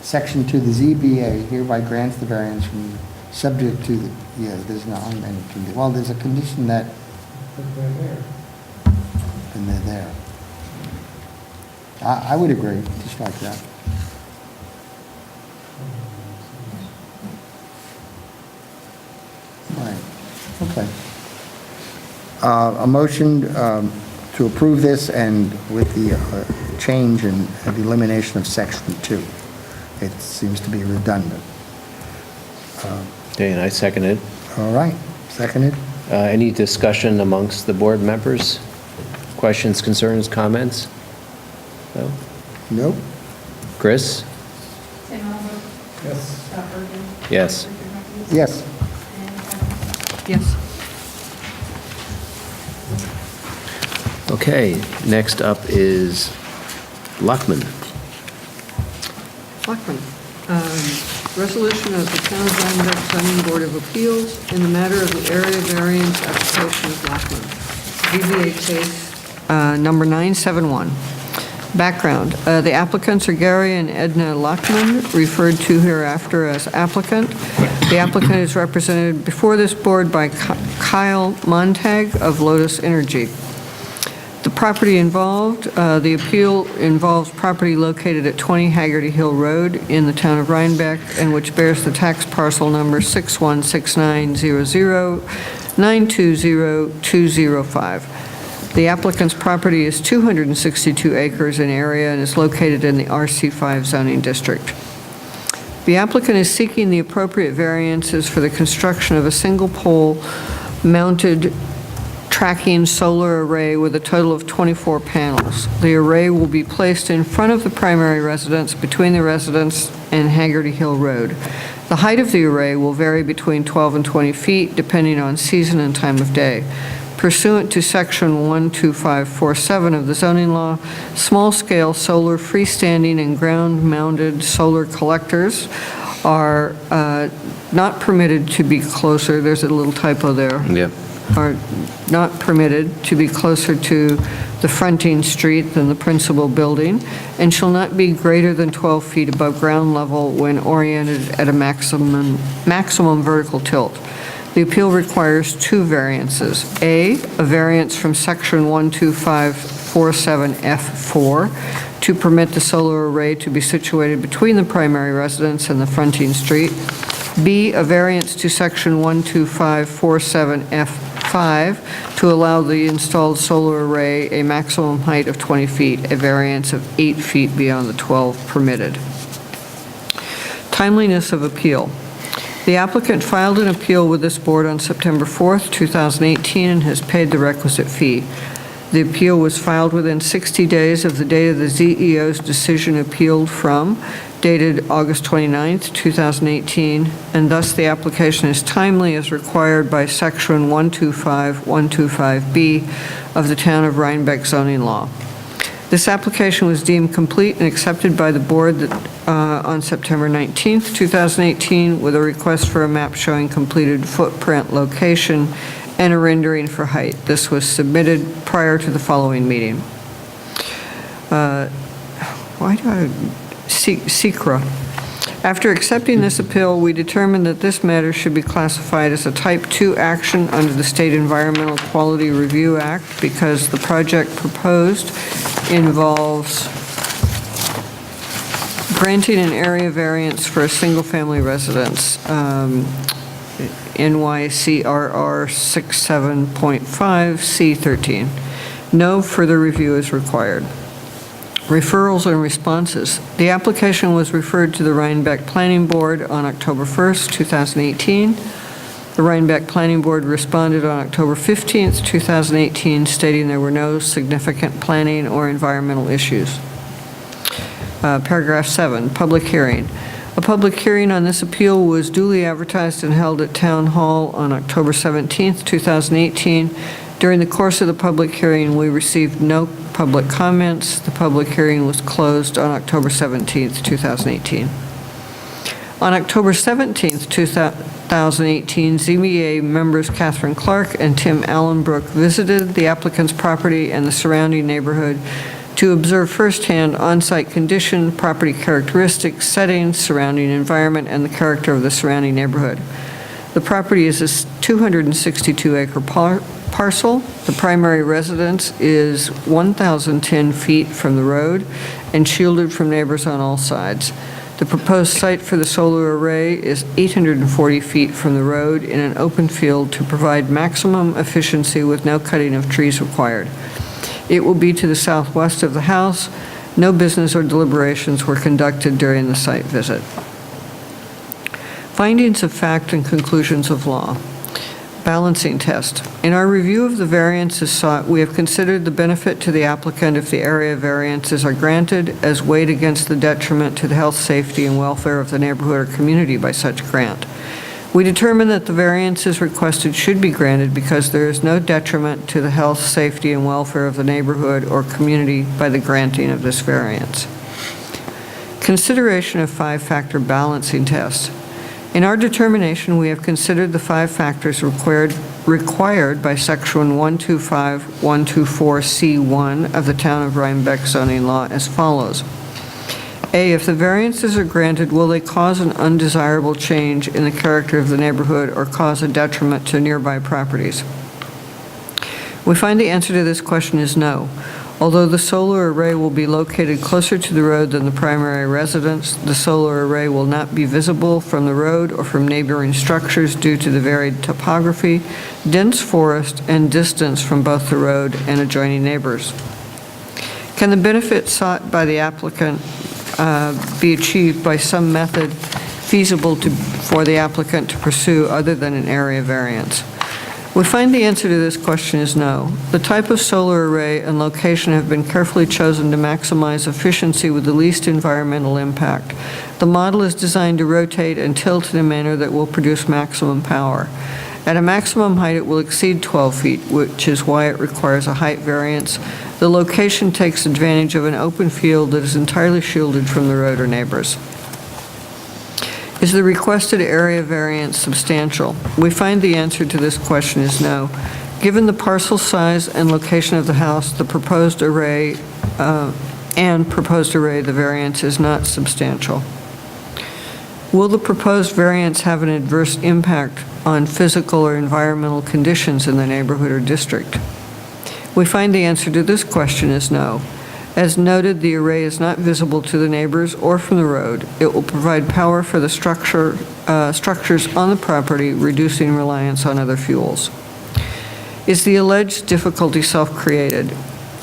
D: Section 2, the ZBA hereby grants the variance from subject to the, there's not any condition. Well, there's a condition that,
J: But they're there.
D: and they're there. I would agree, just like that. Right, okay. A motion to approve this and with the change and the elimination of Section 2. It seems to be redundant.
A: Okay, and I second it.
D: All right, seconded?
A: Any discussion amongst the board members? Questions, concerns, comments? No?
D: Nope.
A: Chris?
E: Tim Albert,
J: Yes.
E: Scott Bergen,
A: Yes.
E: Richard Matthews.
D: Yes.
E: And Kevin.
B: Yes.
A: Okay, next up is Luckman.
B: Selectmen, resolution of the Town of Rhinebeck Zoning Board of Appeals in the matter of the area variance application of Lockman. ZBA case number 971. Background, the applicants are Gary and Edna Lockman, referred to hereafter as applicant. The applicant is represented before this board by Kyle Montag of Lotus Energy. The property involved, the appeal involves property located at 20 Haggerty Hill Road in the town of Rhinebeck, and which bears the tax parcel number 6169009200205. The applicant's property is 262 acres in area and is located in the RC5 zoning district. The applicant is seeking the appropriate variances for the construction of a single-pole mounted tracking solar array with a total of 24 panels. The array will be placed in front of the primary residence between the residence and Haggerty Hill Road. The height of the array will vary between 12 and 20 feet depending on season and time of day. Pursuant to Section 12547 of the zoning law, small-scale solar freestanding and ground-mounted solar collectors are not permitted to be closer, there's a little typo there.
A: Yep.
B: Are not permitted to be closer to the fronting street than the principal building, and shall not be greater than 12 feet above ground level when oriented at a maximum vertical tilt. The appeal requires two variances. A variance from Section 12547F4 to permit the solar array to be situated between the primary residence and the fronting street. B, a variance to Section 12547F5 to allow the installed solar array a maximum height of 20 feet, a variance of 8 feet beyond the 12 permitted. Timeliness of appeal. The applicant filed an appeal with this board on September 4th, 2018, and has paid the requisite fee. The appeal was filed within 60 days of the date of the ZEO's decision appealed from, dated August 29th, 2018, and thus the application is timely as required by Section 125(125)B of the Town of Rhinebeck zoning law. This application was deemed complete and accepted by the board on September 19th, 2018, with a request for a map showing completed footprint location and a rendering for height. This was submitted prior to the following meeting. SECRA. After accepting this appeal, we determined that this matter should be classified as a Type 2 action under the State Environmental Quality Review Act because the project proposed involves granting an area variance for a single-family residence, NYCRR 67.5C13. No further review is required. Referrals and responses. The application was referred to the Rhinebeck Planning Board on October 1st, 2018. The Rhinebeck Planning Board responded on October 15th, 2018, stating there were no significant planning or environmental issues. Paragraph 7, public hearing. A public hearing on this appeal was duly advertised and held at Town Hall on October 17th, 2018. During the course of the public hearing, we received no public comments. The public hearing was closed on October 17th, 2018. On October 17th, 2018, ZBA members Catherine Clark and Tim Allenbrook visited the applicant's property and the surrounding neighborhood to observe firsthand on-site condition, property characteristics, settings, surrounding environment, and the character of the surrounding neighborhood. The property is a 262-acre parcel. The primary residence is 1,010 feet from the road and shielded from neighbors on all sides. The proposed site for the solar array is 840 feet from the road in an open field to provide maximum efficiency with no cutting of trees required. It will be to the southwest of the house. No business or deliberations were conducted during the site visit. Findings of fact and conclusions of law. Balancing test. In our review of the variances sought, we have considered the benefit to the applicant if the area variances are granted as weighed against the detriment to the health, safety, and welfare of the neighborhood or community by such grant. We determined that the variances requested should be granted because there is no detriment to the health, safety, and welfare of the neighborhood or community by the granting of this variance. Consideration of five-factor balancing test. In our determination, we have considered the 5 factors required by Section 125.124C1 of the Town of Rhinebeck zoning law as follows. A, if the variances are granted, will they cause an undesirable change in the character of the neighborhood or cause a detriment to nearby properties? We find the answer to this question is no. Although the solar array will be located closer to the road than the primary residence, the solar array will not be visible from the road or from neighboring structures due to the varied topography, dense forest, and distance from both the road and adjoining neighbors. Can the benefit sought by the applicant be achieved by some method feasible for the applicant to pursue other than an area variance? We find the answer to this question is no. The type of solar array and location have been carefully chosen to maximize efficiency with the least environmental impact. The model is designed to rotate and tilt in a manner that will produce maximum power. At a maximum height, it will exceed 12 feet, which is why it requires a height variance. The location takes advantage of an open field that is entirely shielded from the road or neighbors. Is the requested area variance substantial? We find the answer to this question is no. Given the parcel size and location of the house, the proposed array, the variance is not substantial. Will the proposed variance have an adverse impact on physical or environmental conditions in the neighborhood or district? We find the answer to this question is no. As noted, the array is not visible to the neighbors or from the road. It will provide power for the structures on the property, reducing reliance on other fuels. Is the alleged difficulty self-created?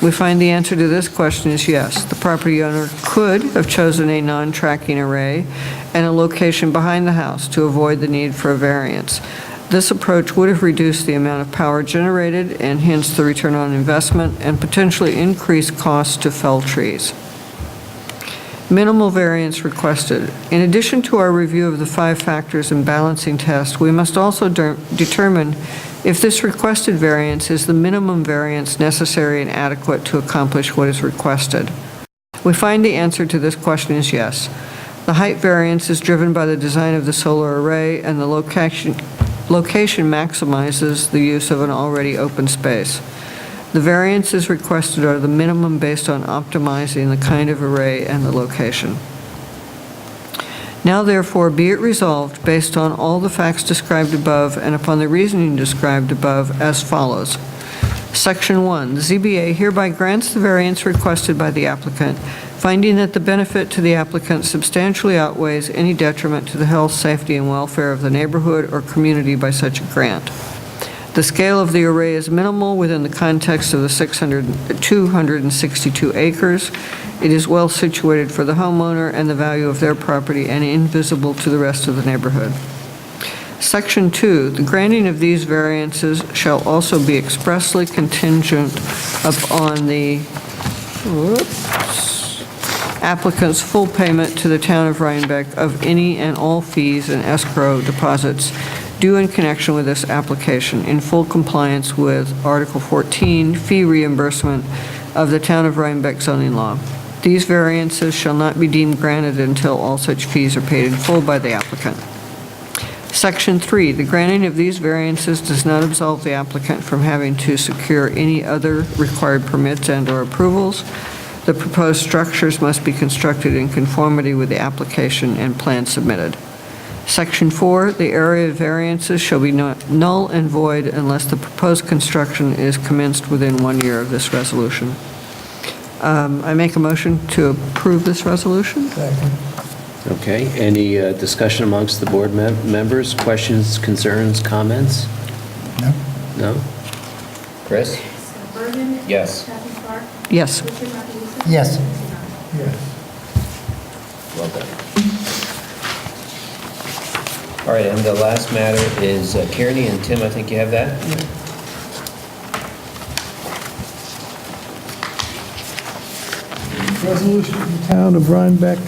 B: We find the answer to this question is yes. The property owner could have chosen a non-tracking array and a location behind the house to avoid the need for a variance. This approach would have reduced the amount of power generated and hence the return on investment and potentially increased costs to fell trees. Minimal variance requested. In addition to our review of the 5 factors and balancing test, we must also determine if this requested variance is the minimum variance necessary and adequate to accomplish what is requested. We find the answer to this question is yes. The height variance is driven by the design of the solar array and the location maximizes the use of an already open space. The variances requested are the minimum based on optimizing the kind of array and the location. Now therefore be it resolved based on all the facts described above and upon the reasoning described above as follows. Section 1, the ZBA hereby grants the variance requested by the applicant, finding that the benefit to the applicant substantially outweighs any detriment to the health, safety, and welfare of the neighborhood or community by such a grant. The scale of the array is minimal within the context of the 262 acres. It is well situated for the homeowner and the value of their property and invisible to the rest of the neighborhood. Section 2, the granting of these variances shall also be expressly contingent upon the applicant's full payment to the town of Rhinebeck of any and all fees and escrow deposits due in connection with this application in full compliance with Article 14, fee reimbursement of the town of Rhinebeck zoning law. These variances shall not be deemed granted until all such fees are paid in full by the applicant. Section 3, the granting of these variances does not absolve the applicant from having to secure any other required permits and/or approvals. The proposed structures must be constructed in conformity with the application and plan submitted. Section 4, the area of variances shall be null and void unless the proposed construction is commenced within 1 year of this resolution. I make a motion to approve this resolution.
A: Okay, any discussion amongst the board members? Questions, concerns, comments?
D: No?
A: No? Chris?
E: Scott Bergen.
A: Yes.
E: Kathy Clark.
B: Yes.
E: Richard Matheson.
D: Yes.
A: Well done. All right, and the last matter is Kearney, and Tim, I think you have that?
J: Resolution of the Town of Rhinebeck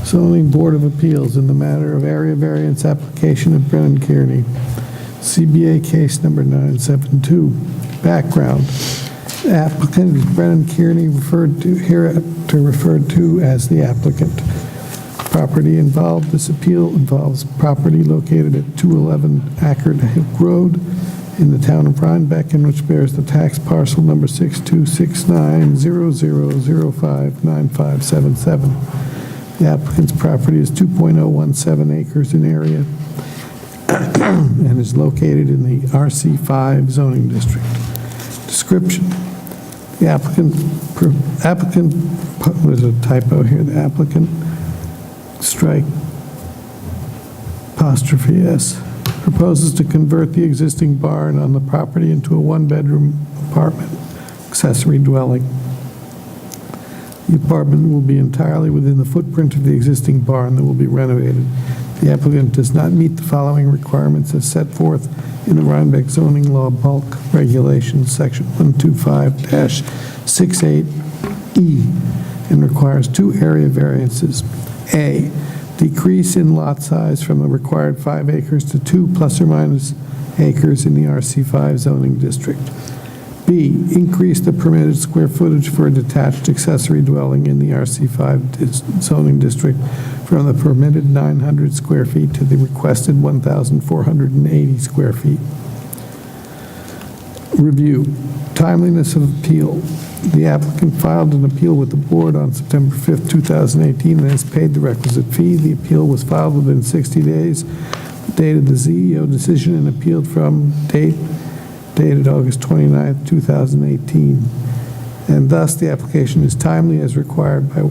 J: Zoning Board of Appeals in the matter of area variance application of Brennan Kearney, CBA case number 972. Background. Applicant is Brennan Kearney, referred to as the applicant. Property involved. This appeal involves property located at 211 Ackerd Hill Road in the town of Rhinebeck, in which bears the tax parcel number 626900059577. The applicant's property is 2.017 acres in area and is located in the RC5 zoning district. Description. The applicant, there's a typo here, the applicant, strike apostrophe S, proposes to convert the existing barn on the property into a one-bedroom apartment accessory dwelling. The apartment will be entirely within the footprint of the existing barn that will be renovated. The applicant does not meet the following requirements as set forth in the Rhinebeck zoning law bulk regulations, section 125-68E, and requires 2 area variances. A, decrease in lot size from the required 5 acres to 2 plus or minus acres in the RC5 zoning district. B, increase the permitted square footage for a detached accessory dwelling in the RC5 zoning district from the permitted 900 square feet to the requested 1,480 square feet. Review. Timeliness of appeal. The applicant filed an appeal with the board on September 5th, 2018, and has paid the requisite fee. The appeal was filed within 60 days, dated the CEO decision and appealed from date dated August 29th, 2018. And thus, the application is timely as required by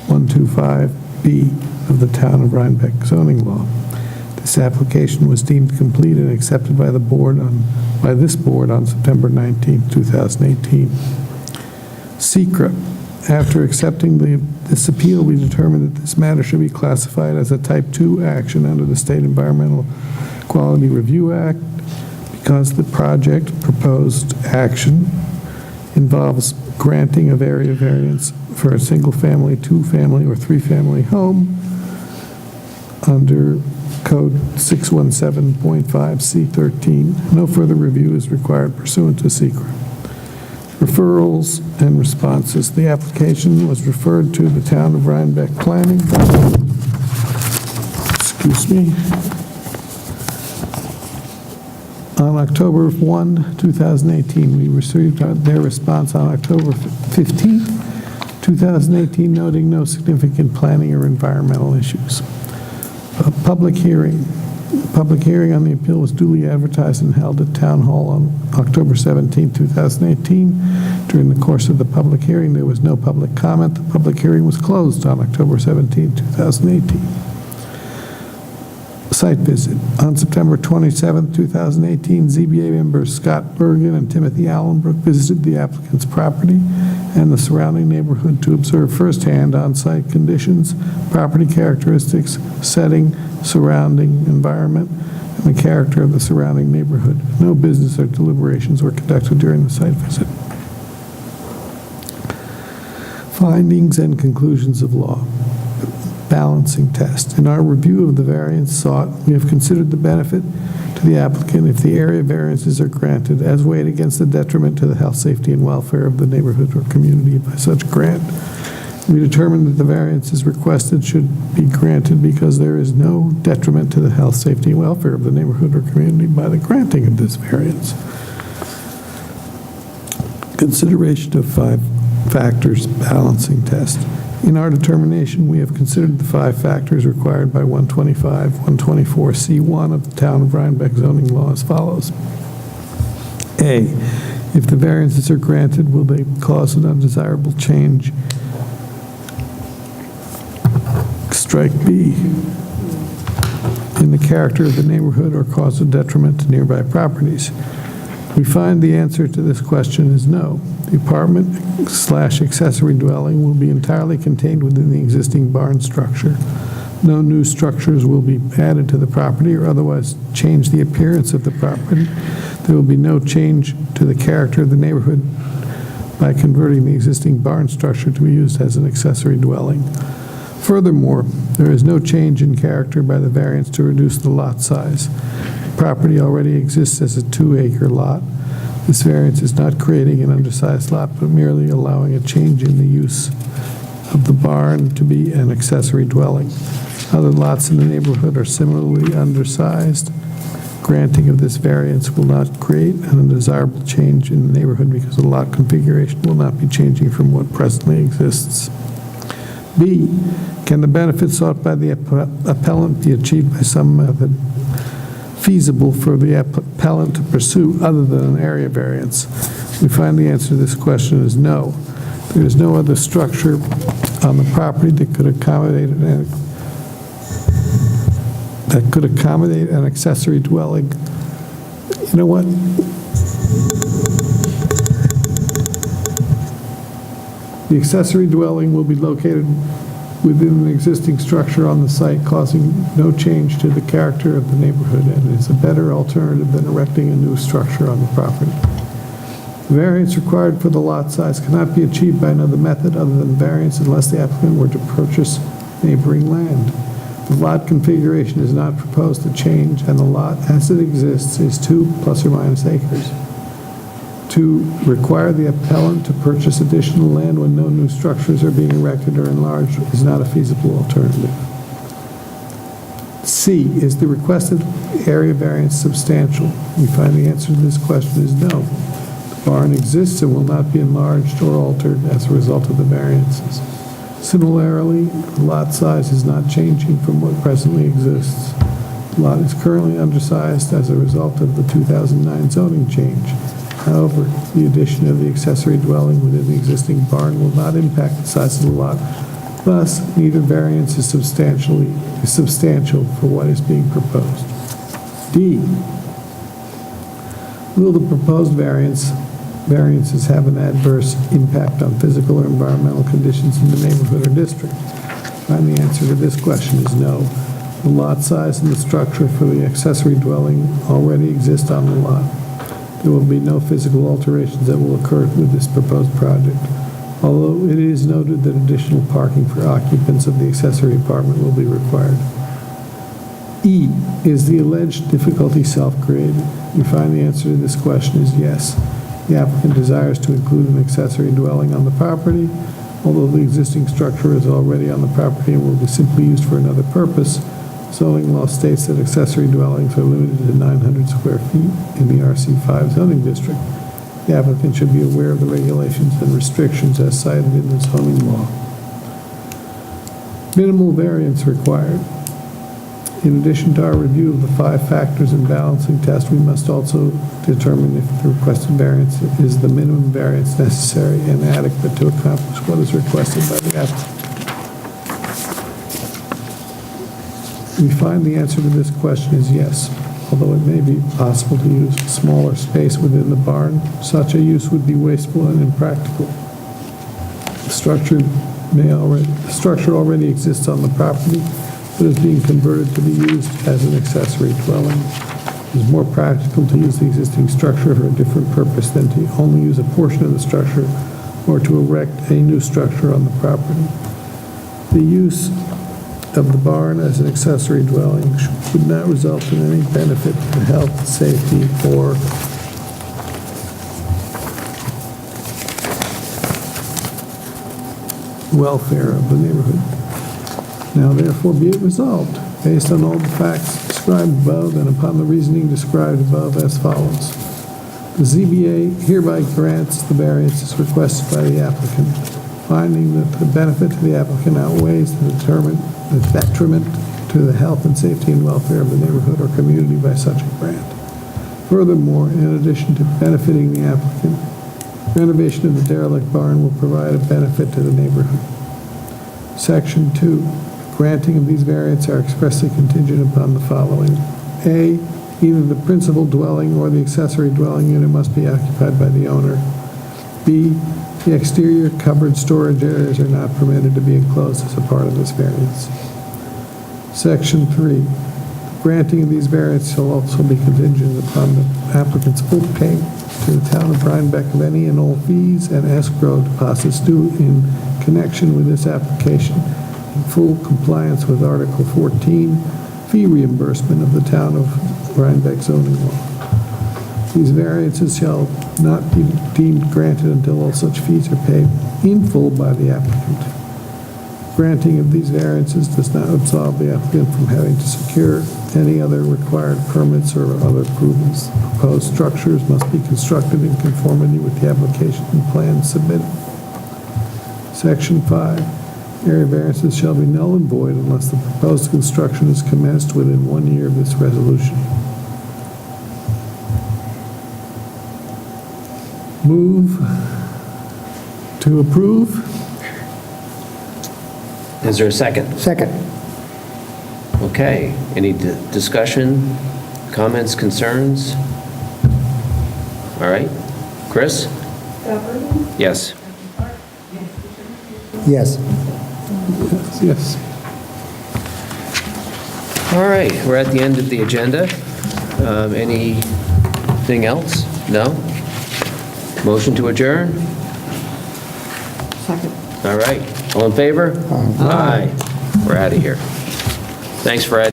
J: 125B of the Town of Rhinebeck zoning law. This application was deemed complete and accepted by this board on September 19th, 2018. Secret. After accepting this appeal, we determined that this matter should be classified as a Type 2 action under the State Environmental Quality Review Act because the project proposed action involves granting of area variance for a single-family, two-family, or three-family home under Code 617.5C13. No further review is required pursuant to secret. Referrals and responses. The application was referred to the Town of Rhinebeck Planning. Excuse me. On October 1, 2018, we received their response on October 15, 2018, noting no significant planning or environmental issues. A public hearing. Public hearing on the appeal was duly advertised and held at Town Hall on October 17, 2018. During the course of the public hearing, there was no public comment. The public hearing was closed on October 17, 2018. Site visit. On September 27, 2018, ZBA members Scott Bergen and Timothy Allenbrook visited the applicant's property and the surrounding neighborhood to observe firsthand on-site conditions, property characteristics, setting, surrounding environment, and the character of the surrounding neighborhood. No business or deliberations were conducted during the site visit. Findings and conclusions of law. Balancing test. In our review of the variance sought, we have considered the benefit to the applicant if the area variances are granted as weighed against the detriment to the health, safety, and welfare of the neighborhood or community by such grant. We determined that the variances requested should be granted because there is no detriment to the health, safety, and welfare of the neighborhood or community by the granting of this variance. Consideration of 5 factors balancing test. In our determination, we have considered the 5 factors required by 124C1 of the Town of Rhinebeck zoning law as follows. A, if the variances are granted, will they cause an undesirable change? Strike B, in the character of the neighborhood or cause a detriment to nearby properties. We find the answer to this question is no. The apartment/accessory dwelling will be entirely contained within the existing barn structure. No new structures will be added to the property or otherwise change the appearance of the property. There will be no change to the character of the neighborhood by converting the existing barn structure to be used as an accessory dwelling. Furthermore, there is no change in character by the variance to reduce the lot size. The property already exists as a 2-acre lot. This variance is not creating an undersized lot, but merely allowing a change in the use of the barn to be an accessory dwelling. Other lots in the neighborhood are similarly undersized. Granting of this variance will not create an undesirable change in the neighborhood because the lot configuration will not be changing from what presently exists. B, can the benefit sought by the appellant be achieved by some method feasible for the appellant to pursue other than an area variance? We find the answer to this question is no. There is no other structure on the property that could accommodate an accessory dwelling. You know what? The accessory dwelling will be located within an existing structure on the site, causing no change to the character of the neighborhood, and is a better alternative than erecting a new structure on the property. The variance required for the lot size cannot be achieved by another method other than variance unless the applicant were to purchase neighboring land. The lot configuration is not proposed to change, and the lot as it exists is 2 ± acres. To require the appellant to purchase additional land when no new structures are being erected or enlarged is not a feasible alternative. C, is the requested area variance substantial? We find the answer to this question is no. The barn exists and will not be enlarged or altered as a result of the variances. Similarly, the lot size is not changing from what presently exists. The lot is currently undersized as a result of the 2009 zoning change. However, the addition of the accessory dwelling within the existing barn will not impact the size of the lot. Thus, neither variance is substantial for what is being proposed. D, will the proposed variances have an adverse impact on physical or environmental conditions in the neighborhood or district? And the answer to this question is no. The lot size and the structure for the accessory dwelling already exist on the lot. There will be no physical alterations that will occur with this proposed project, although it is noted that additional parking for occupants of the accessory apartment will be required. E, is the alleged difficulty self-created? We find the answer to this question is yes. The applicant desires to include an accessory dwelling on the property, although the existing structure is already on the property and will be simply used for another purpose. Zoning law states that accessory dwellings are limited to 900 square feet in the RC5 zoning district. The applicant should be aware of the regulations and restrictions as cited in the zoning law. Minimal variance required. In addition to our review of the 5 factors in balancing test, we must also determine if the requested variance is the minimum variance necessary and adequate to accomplish what is requested by the applicant. We find the answer to this question is yes. Although it may be possible to use a smaller space within the barn, such a use would be wasteful and impractical. The structure already exists on the property, but is being converted to be used as an accessory dwelling. It is more practical to use the existing structure for a different purpose than to only use a portion of the structure or to erect a new structure on the property. The use of the barn as an accessory dwelling would not result in any benefit to the health, safety, or welfare of the neighborhood. Now therefore be it resolved, based on all the facts described above and upon the reasoning described above as follows. The ZBA hereby grants the variances requested by the applicant, finding that the benefit to the applicant outweighs the detriment to the health and safety and welfare of the neighborhood or community by such a grant. Furthermore, in addition to benefiting the applicant, renovation of the derelict barn will provide a benefit to the neighborhood. Section 2, granting of these variants are expressly contingent upon the following. A, either the principal dwelling or the accessory dwelling unit must be occupied by the owner. B, the exterior covered storage areas are not permitted to be enclosed as a part of this variance. Section 3, granting of these variants shall also be contingent upon the applicant's full payment to the town of Rhinebeck of any and all fees and escrow deposits due in connection with this application, in full compliance with Article 14, fee reimbursement of the town of Rhinebeck zoning law. These variances shall not be deemed granted until all such fees are paid in full by the applicant. Granting of these variances does not absolve the applicant from having to secure any other required permits or other approvals. Proposed structures must be constructed in conformity with the application and plans submitted. Section 5, area variances shall be null and void unless the proposed construction is commenced within 1 year of this resolution. Move to approve.
A: Is there a second?
D: Second.
A: Okay, any discussion, comments, concerns? All right, Chris? Yes.
D: Yes.
J: Yes.
A: All right, we're at the end of the agenda. Anything else? No? Motion to adjourn?
B: Second.
A: All right, all in favor? Aye. We're out of here. Thanks, Fred.